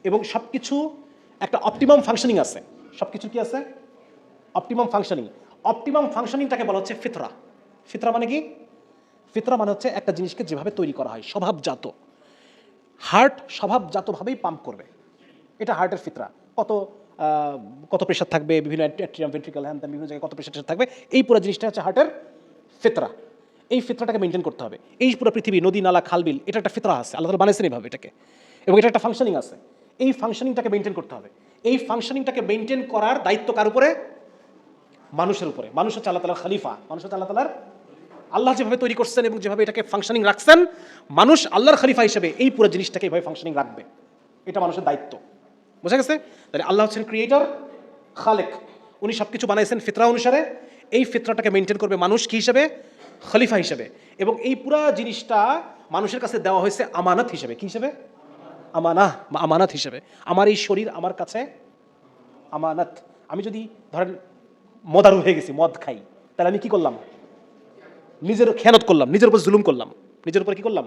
এবং সব কিছু একটা অপটিমাম ফাংশনিং আছে। সব কিছু কি আছে? Optimum functioning. অপটিমাম ফাংশনিংটাকে বলা হচ্ছে ফিতরা। ফিতরা মানে কি? ফিতরা মানে হচ্ছে একটা জিনিসকে যেভাবে তৈরি করা হয়, স্বভাবজাত। হার্ট স্বভাবজাতভাবেই পাম্প করবে, এটা হার্টের ফিতরা। কত প্রেশার থাকবে, বিভিন্ন অ্যাট্রিয়াম ভেন্ট্রিকল হ্যান বিভিন্ন জায়গায় কত প্রেশার থাকবে, এই পুরো জিনিসটা হচ্ছে হার্টের ফিতরা। এই ফিতরাটাকে মেনটেন করতে হবে। এই পুরো পৃথিবী, নদী নালা খালবিল, এটা একটা ফিতরা আছে, আল্লাহ তাআলা বানাইছেন এইভাবে এটাকে, এবং এটা একটা ফাংশনিং আছে। এই ফাংশনিংটাকে মেনটেন করতে হবে। এই ফাংশনিংটাকে মেনটেন করার দায়িত্ব কার উপরে? মানুষের উপরে। মানুষ হচ্ছে আল্লাহ তাআলার খলিফা, মানুষ হচ্ছে আল্লাহ তাআলার, আল্লাহ যেভাবে তৈরি করছেন এবং যেভাবে এটাকে ফাংশনিং রাখছেন, মানুষ আল্লাহর খলিফা হিসেবে এই পুরো জিনিসটাকে এইভাবে ফাংশনিং রাখবে, এটা মানুষের দায়িত্ব। বোঝা গেছে? তাহলে আল্লাহ হচ্ছেন ক্রিয়েটর, খালেক, উনি সব কিছু বানাইছেন ফিতরা অনুসারে। এই ফিতরাটাকে মেনটেন করবে মানুষ কি হিসেবে? খলিফা হিসেবে। এবং এই পুরা জিনিসটা মানুষের কাছে দেওয়া হয়েছে আমানত হিসেবে। কি হিসেবে? আমানত হিসেবে। আমার এই শরীর আমার কাছে আমানত। আমি যদি ধরেন মদারু হয়ে গেছি, মদ খাই, তাহলে আমি কি করলাম? নিজের খেয়ানত করলাম, নিজের উপর জুলুম করলাম। নিজের উপর কি করলাম?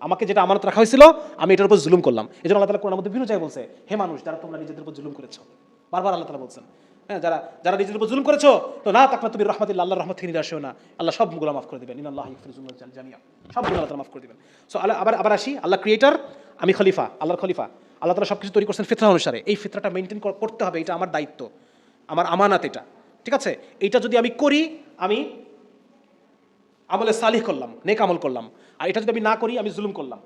আমাকে যেটা আমানত রাখা হয়েছিল আমি এটার উপর জুলুম করলাম। এই জন্য আল্লাহ তাআলা কোরআনের মধ্যে বিভিন্ন জায়গায় বলছে, হে মানুষ, যারা তোমরা নিজেদের উপর জুলুম করেছো, বারবার আল্লাহ তাআলা বলছেন, হ্যাঁ, যারা নিজেদের উপর জুলুম করেছো, তো না তাকনা তুমি রাহমাতিল্লাহ, আল্লাহর রহমত থেকে নিরাশ হও না, আল্লাহ সব গুনাহ মাফ করে দিবেন, ইন্নাল্লাহা ইয়াগফিরু যুনুবা জামিআ, সব গুনাহ আল্লাহ মাফ করে দিবেন। সো আবার আসি, আল্লাহ ক্রিয়েটর, আমি খলিফা, আল্লাহর খলিফা। আল্লাহ তাআলা সবকিছু তৈরি করছেন ফিতরা অনুসারে। এই ফিতরাটা মেইনটেইন করতে হবে, এটা আমার দায়িত্ব, আমার আমানাত এটা, ঠিক আছে? এইটা যদি আমি করি, আমি আমলে সালিহ করলাম, নেক আমল করলাম। আর এটা যদি আমি না করি, আমি জুলুম করলাম।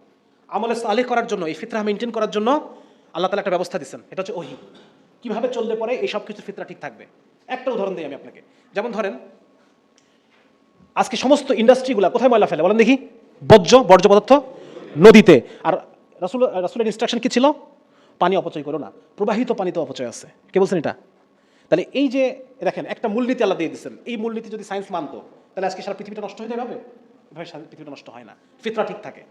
আমলে সালিহ করার জন্য, এই ফিতরা মেইনটেইন করার জন্য আল্লাহ তাআলা একটা ব্যবস্থা দিচ্ছেন, এটা হচ্ছে ওহী। কিভাবে চললে পরে এই সব কিছু ফিতরা ঠিক থাকবে। একটা উদাহরণ দিই আমি আপনাকে। যেমন ধরেন, আজকে সমস্ত ইন্ডাস্ট্রিগুলা কোথায় ময়লা ফেলে বলেন দেখি? বর্জ্য পদার্থ নদীতে। আর রাসূলের ইনস্ট্রাকশন কি ছিল? পানি অপচয় করো না, প্রবাহিত পানিতে অপচয় আছে। কে বলছেন এটা? তাহলে এই যে দেখেন, একটা মূলনীতি আল্লাহ দিয়ে দিচ্ছেন, এই মূলনীতি যদি সায়েন্স মানতো, তাহলে আজকে সারা পৃথিবীটা নষ্ট হয়ে যাবে? এভাবে সারা পৃথিবীটা নষ্ট হয় না, ফিতরা ঠিক থাকে।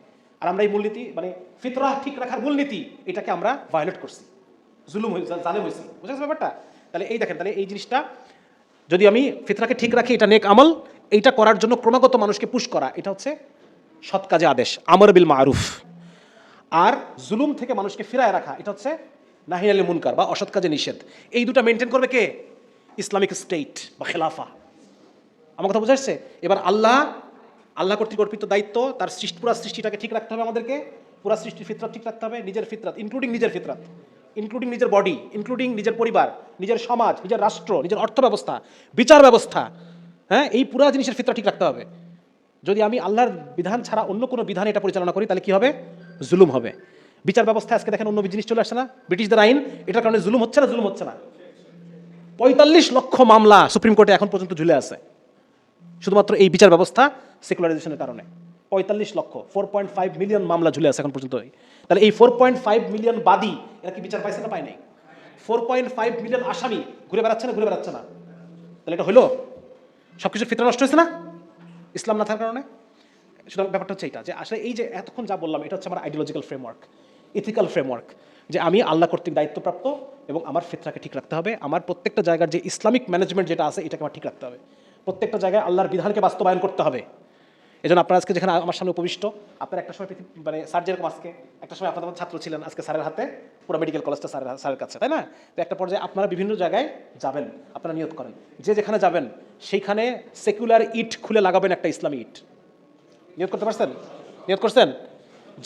আর আমরা এই মূলনীতি, মানে ফিতরা ঠিক রাখার মূলনীতি, এটাকে আমরা ভায়োলেট করছি, জুলুম জালেম হয়েছি। বুঝা গেছে ব্যাপারটা? তাহলে এই দেখেন, তাহলে এই জিনিসটা যদি আমি ফিতরাকে ঠিক রাখি, এটা নেক আমল, এইটা করার জন্য ক্রমাগত মানুষকে পুশ করা, এটা হচ্ছে সৎ কাজে আদেশ, আমর বিল মারুফ। আর জুলুম থেকে মানুষকে ফিরায় রাখা, এটা হচ্ছে নাহি আনিল মুনকার বা অসৎ কাজে নিষেধ। এই দুটো মেনটেন করবে কে? ইসলামিক স্টেট বা খেলাফা। আমার কথা বোঝা যাচ্ছে? এবার আল্লাহ কর্তৃক অর্পিত দায়িত্ব, তার পুরা সৃষ্টিটাকে ঠিক রাখতে হবে আমাদেরকে, পুরা সৃষ্টির ফিতরাত ঠিক রাখতে হবে, নিজের ফিতরাত ইনক্লুডিং নিজের ফিতরাত, ইনক্লুডিং নিজের বডি, ইনক্লুডিং নিজের পরিবার, নিজের সমাজ, নিজের রাষ্ট্র, নিজের অর্থ ব্যবস্থা, বিচার ব্যবস্থা, হ্যাঁ, এই পুরা জিনিসের ফিতরা ঠিক রাখতে হবে। যদি আমি আল্লাহর বিধান ছাড়া অন্য কোনো বিধান এটা পরিচালনা করি, তাহলে কি হবে? জুলুম হবে। বিচার ব্যবস্থা আজকে দেখেন অন্য জিনিস চলে আসছে না, ব্রিটিশদের আইন, এটার কারণে জুলুম হচ্ছে না? জুলুম হচ্ছে না? ৪৫ লক্ষ মামলা সুপ্রিম কোর্টে এখন পর্যন্ত ঝুলে আছে, শুধুমাত্র এই বিচার ব্যবস্থা সেকুলারাইজেশনের কারণে। ৪৫ লক্ষ, 4.5 মিলিয়ন মামলা ঝুলে আছে এখন পর্যন্ত। তাহলে এই 4.5 মিলিয়ন বাদী, এরা কি বিচার পাইছে না পায় নাই? 4.5 মিলিয়ন আসামি ঘুরে বেড়াচ্ছে না? ঘুরে বেড়াচ্ছে না? তাহলে এটা হলো সবকিছুর ফিতরা নষ্ট হয়েছে না ইসলাম না থাকার কারণে? সুতরাং ব্যাপারটা হচ্ছে এটা, যে আসলে এই যে এতক্ষণ যা বললাম, এটা হচ্ছে আমার আইডিওলজিক্যাল ফ্রেমওয়ার্ক, ইথিক্যাল ফ্রেমওয়ার্ক, যে আমি আল্লাহ কর্তৃক দায়িত্বপ্রাপ্ত এবং আমার ফিতরাকে ঠিক রাখতে হবে। আমার প্রত্যেকটা জায়গার যে ইসলামিক ম্যানেজমেন্ট যেটা আছে, এটাকে আমার ঠিক রাখতে হবে। প্রত্যেকটা জায়গায় আল্লাহর বিধানকে বাস্তবায়ন করতে হবে। এই জন্য আপনারা আজকে যেখানে আমার সামনে উপবিষ্ট, আপনারা একটা সময় মানে স্যার যেরকম আজকে একটা সময় আপনাদের ছাত্র ছিলেন, আজকে স্যারের হাতে পুরো মেডিকেল কলেজটা স্যারের কাছে, তাই না? তো একটা পর্যায়ে আপনারা বিভিন্ন জায়গায় যাবেন, আপনারা নিয়ত করেন যে যেখানে যাবেন সেইখানে সেকুলার ইট খুলে লাগাবেন, একটা ইসলামী ইট। নিয়ত করতে পারছেন? নিয়ত করছেন?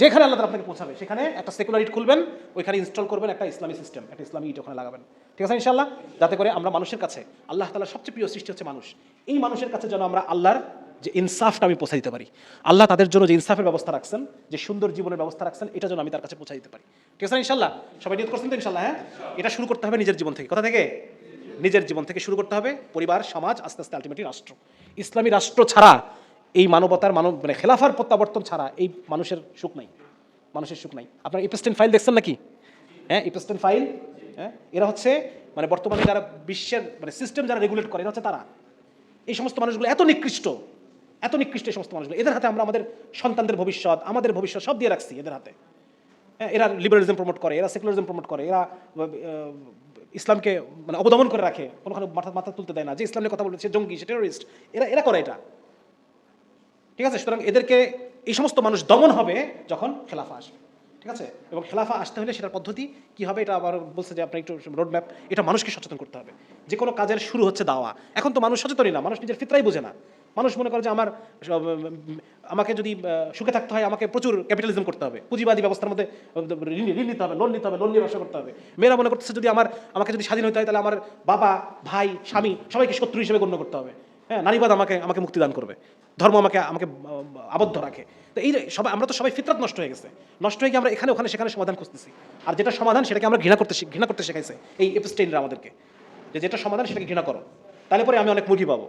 যেখানে আল্লাহ তাআলা আপনাকে পৌঁছাবে সেখানে একটা সেকুলার ইট খুলবেন, ওইখানে ইনস্টল করবেন একটা ইসলামী সিস্টেম, একটা ইসলামী ইট ওখানে লাগাবেন, ঠিক আছে ইনশাআল্লাহ? যাতে করে আমরা মানুষের কাছে, আল্লাহ তাআলার সবচেয়ে প্রিয় সৃষ্টি হচ্ছে মানুষ, এই মানুষের কাছে যেন আমরা আল্লাহর যে ইনসাফটা আমি পৌঁছে দিতে পারি, আল্লাহ তাদের জন্য যে ইনসাফের ব্যবস্থা রাখছেন, যে সুন্দর জীবনের ব্যবস্থা রাখছেন, এটা যেন আমি তার কাছে পৌঁছে দিতে পারি, ঠিক আছে ইনশাআল্লাহ? সবাই নিয়ত করছেন তো ইনশাআল্লাহ? হ্যাঁ, এটা শুরু করতে হবে নিজের জীবন থেকে। কোথা থেকে? নিজের জীবন থেকে শুরু করতে হবে, পরিবার, সমাজ, আস্তে আস্তে আলটিমেটলি রাষ্ট্র। ইসলামী রাষ্ট্র ছাড়া, এই মানবতার মানে খেলাফার প্রত্যাবর্তন ছাড়া এই মানুষের সুখ নাই, মানুষের সুখ নাই। আপনার ইপস্টেন ফাইল দেখছেন নাকি? হ্যাঁ, ইপস্টেন ফাইল, হ্যাঁ, এরা হচ্ছে মানে বর্তমানে যারা বিশ্বের মানে সিস্টেম যারা রেগুলেট করে, এরা হচ্ছে তারা। এই সমস্ত মানুষগুলো এত নিকৃষ্ট এই সমস্ত মানুষগুলো, এদের হাতে আমরা আমাদের সন্তানদের ভবিষ্যৎ, আমাদের ভবিষ্যৎ সব দিয়ে রাখছি এদের হাতে। হ্যাঁ, এরা লিবারালিজম প্রমোট করে, এরা সেকুলারিজম প্রমোট করে, এরা ইসলামকে মানে অবদমন করে রাখে, কোনোখানে মাথা তুলতে দেয় না। যে ইসলামের কথা বলছে সে জঙ্গি, সে টেরোরিস্ট, এরা করে এটা, ঠিক আছে? সুতরাং এদেরকে, এই সমস্ত মানুষ দমন হবে যখন খেলাফা আসবে, ঠিক আছে? এবং খেলাফা আসতে হলে সেটার পদ্ধতি কি হবে, এটা আবার বলছে যে আপনার একটু রোড ম্যাপ, এটা মানুষকে সচেতন করতে হবে। যে কোনো কাজের শুরু হচ্ছে দাওয়া। এখন তো মানুষ সচেতনই না, মানুষ নিজের ফিতরাই বোঝে না। মানুষ মনে করে যে আমাকে যদি সুখে থাকতে হয়, আমাকে প্রচুর ক্যাপিটালিজম করতে হবে, পুঁজিবাদী ব্যবস্থার মধ্যে ঋণ নিতে হবে, লোন নিতে হবে, লোন নিয়ে ব্যবসা করতে হবে। মেয়েরা মনে করতেছে যদি আমাকে যদি স্বাধীন হতে হয়, তাহলে আমার বাবা, ভাই, স্বামী সবাইকে শত্রু হিসেবে গণ্য করতে হবে। হ্যাঁ, নারীবাদ আমাকে মুক্তি দান করবে, ধর্ম আমাকে আবদ্ধ রাখে। তো এই সবাই, আমরা তো সবাই ফিতরাত নষ্ট হয়ে গেছে, নষ্ট হয়ে গিয়ে আমরা এখানে ওখানে সেখানে সমাধান খুঁজতেছি। আর যেটা সমাধান সেটাকে আমরা ঘৃণা করতে শেখাইছে এই এপস্টেইনরা আমাদেরকে, যে যেটা সমাধান সেটাকে ঘৃণা করো, তাহলে পরে আমি অনেক মুরগি পাবো,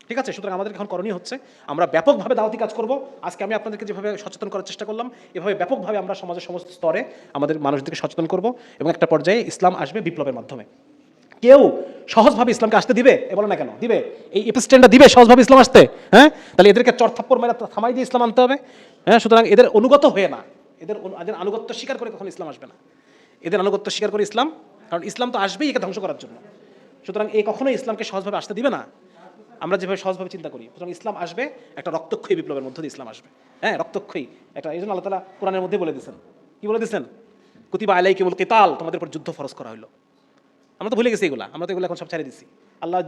ঠিক আছে? সুতরাং আমাদের এখন করণীয় হচ্ছে আমরা ব্যাপকভাবে দাওয়াতি কাজ করব। আজকে আমি আপনাদেরকে যেভাবে সচেতন করার চেষ্টা করলাম, এভাবে ব্যাপকভাবে আমরা সমাজের সমস্ত স্তরে আমাদের মানুষদেরকে সচেতন করব, এবং একটা পর্যায়ে ইসলাম আসবে বিপ্লবের মাধ্যমে। কেউ সহজভাবে ইসলামকে আসতে দিবে? বলে না কেন দিবে? এই এপস্টেনটা দিবে সহজভাবে ইসলাম আসতে? হ্যাঁ, তাহলে এদেরকে চড়থাপ্পড় মেরে থামাই দিয়ে ইসলাম আনতে হবে। হ্যাঁ, সুতরাং এদের অনুগত হয়ে না, এদের আনুগত্য স্বীকার করে কখন ইসলাম আসবে না। এদের আনুগত্য স্বীকার করে ইসলাম, কারণ ইসলাম তো আসবেই একে ধ্বংস করার জন্য। সুতরাং কখনোই ইসলামকে সহজভাবে আসতে দিবে না। আমরা যেভাবে সহজভাবে চিন্তা করি, সুতরাং ইসলাম আসবে একটা রক্তক্ষয়ী বিপ্লবের মধ্য দিয়ে ইসলাম আসবে। হ্যাঁ, রক্তক্ষয়ী একটা, এই জন্য আল্লাহ তাআলা কোরআনের মধ্যে বলে দিয়েছেন, কি বলে দিয়েছেন? কুতিবা আলাইকুমুল কিতাল, তোমাদের উপর যুদ্ধ ফরজ করা হলো। আমরা তো ভুলে গেছি এগুলা, আমরা তো এগুলো এখন সব ছেড়ে দিচ্ছি। আল্লাহ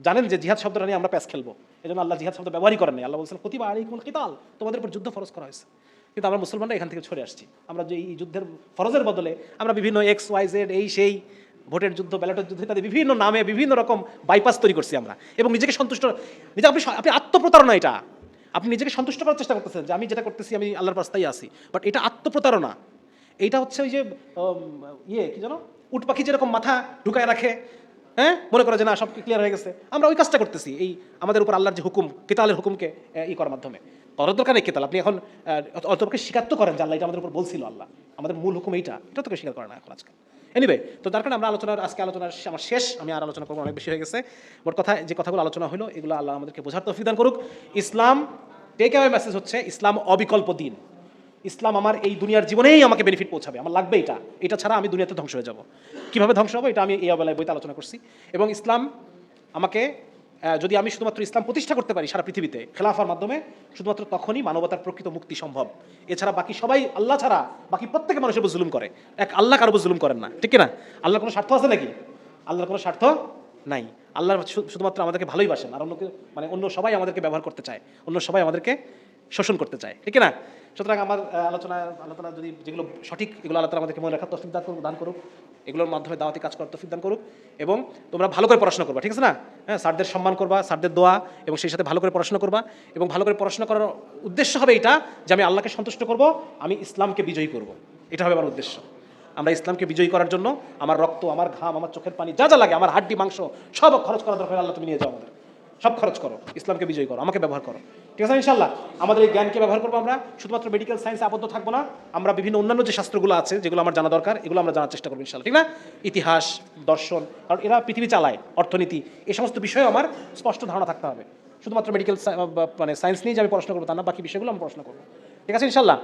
জানেন যে জিহাদ শব্দটা নিয়ে আমরা প্যাচ খেলবো, এই জন্য আল্লাহ জিহাদ শব্দ ব্যবহারই করেন নাই। আল্লাহ বলছেন কুতিবা আলাইকুমুল কিতাল, তোমাদের উপর যুদ্ধ ফরজ করা হয়েছে। কিন্তু আমরা মুসলমানরা এখান থেকে সরে আসছি। আমরা যে এই যুদ্ধের ফরজের বদলে আমরা বিভিন্ন XYZ এই সেই ভোটের যুদ্ধ, ব্যালটের যুদ্ধ ইত্যাদি বিভিন্ন নামে বিভিন্ন রকম বাইপাস তৈরি করছি আমরা, এবং নিজেকে সন্তুষ্ট, নিজে আপনি আত্মপ্রতারণা। এটা আপনি নিজেকে সন্তুষ্ট করার চেষ্টা করতেছেন যে আমি যেটা করতেছি আমি আল্লাহর রাস্তায় আছি, বাট এটা আত্মপ্রতারণা। এইটা হচ্ছে ওই যে কি জানো, উট পাখি যেরকম মাথা ঢুকায় রাখে, হ্যাঁ, মনে করে যে না সব ক্লিয়ার হয়ে গেছে, আমরা ওই কাজটা করতেছি এই আমাদের উপর আল্লাহর যে হুকুম, কেতালের হুকুমকে করার মাধ্যমে। করার দরকার নেই কেতাল, আপনি এখন অতপক্ষে স্বীকার তো করেন যে আল্লাহ এটা আমাদের উপর বলছিল, আল্লাহ আমাদের মূল হুকুম এইটা, এটা তোকে স্বীকার করে না এখন আজকাল। এনিওয়ে, তো তার কারণে আমরা আজকে আলোচনার আমার শেষ, আমি আর আলোচনা করবো, অনেক বেশি হয়ে গেছে। মোট কথা যে কথাগুলো আলোচনা হলো এগুলো আল্লাহ আমাদেরকে বোঝার তৌফিক দান করুক। ইসলাম টেক অ্যাওয়ে মেসেজ হচ্ছে ইসলাম অবিকল্প দিন। ইসলাম আমার এই দুনিয়ার জীবনেই আমাকে বেনিফিট পৌঁছাবে, আমার লাগবে এটা ছাড়া আমি দুনিয়াতে ধ্বংস হয়ে যাব। কীভাবে ধ্বংস হবো এটা আমি এই অবেলায় বইতে আলোচনা করছি। এবং ইসলাম আমাকে, যদি আমি শুধুমাত্র ইসলাম প্রতিষ্ঠা করতে পারি সারা পৃথিবীতে খেলাফার মাধ্যমে, শুধুমাত্র তখনই মানবতার প্রকৃত মুক্তি সম্ভব। এছাড়া বাকি সবাই, আল্লাহ ছাড়া বাকি প্রত্যেকে মানুষের উপর জুলুম করে, এক আল্লাহ কারো উপর জুলুম করেন না, ঠিক না? আল্লাহর কোনো স্বার্থ আছে নাকি? আল্লাহর কোনো স্বার্থ নাই। আল্লাহ শুধুমাত্র আমাদেরকে ভালোইবাসেন, আর অন্য সবাই আমাদেরকে ব্যবহার করতে চায়, অন্য সবাই আমাদেরকে শোষণ করতে চায়, ঠিক না? সুতরাং আমার আল্লাহ তাআলা যদি যেগুলো সঠিক, এগুলো আল্লাহ তাআলা আমাদেরকে মনে রাখার তৌফিক দান করুক, এগুলোর মাধ্যমে দাওয়াতি কাজ করার তৌফিক দান করুক। এবং তোমরা ভালো করে পড়াশোনা করবা, ঠিক আছে না? হ্যাঁ, স্যারদের সম্মান করবা, স্যারদের দোয়া, এবং সেই সাথে ভালো করে পড়াশোনা করবা। এবং ভালো করে পড়াশোনা করার উদ্দেশ্য হবে এটা যে আমি আল্লাহকে সন্তুষ্ট করব, আমি ইসলামকে বিজয়ী করব, এটা হবে আমার উদ্দেশ্য। আমরা ইসলামকে বিজয়ী করার জন্য আমার রক্ত, আমার ঘাম, আমার চোখের পানি, যা যা লাগে, আমার হাড্ডি মাংস সব খরচ করা দরকার। আল্লাহ তুমি নিয়ে যাও, আমাদের সব খরচ করো, ইসলামকে বিজয়ী করো, আমাকে ব্যবহার করো, ঠিক আছে ইনশাআল্লাহ? আমাদের এই জ্ঞানকে ব্যবহার করবো। আমরা শুধুমাত্র মেডিকেল সায়েন্সে আবদ্ধ থাকবো না, আমরা বিভিন্ন অন্যান্য যে শাস্ত্রগুলো আছে যেগুলো আমার জানা দরকার, এগুলো আমরা জানার চেষ্টা করবো ইনশাআল্লাহ, ঠিক না? ইতিহাস, দর্শন, কারণ এরা পৃথিবী চালায়, অর্থনীতি, এই সমস্ত বিষয়ে আমার স্পষ্ট ধারণা থাকতে হবে। শুধুমাত্র মেডিকেল সায়েন্স নিয়ে যে আমি পড়াশোনা করবো তা না, বাকি বিষয়গুলো আমি পড়াশোনা করবো, ঠিক আছে ইনশাআল্লাহ?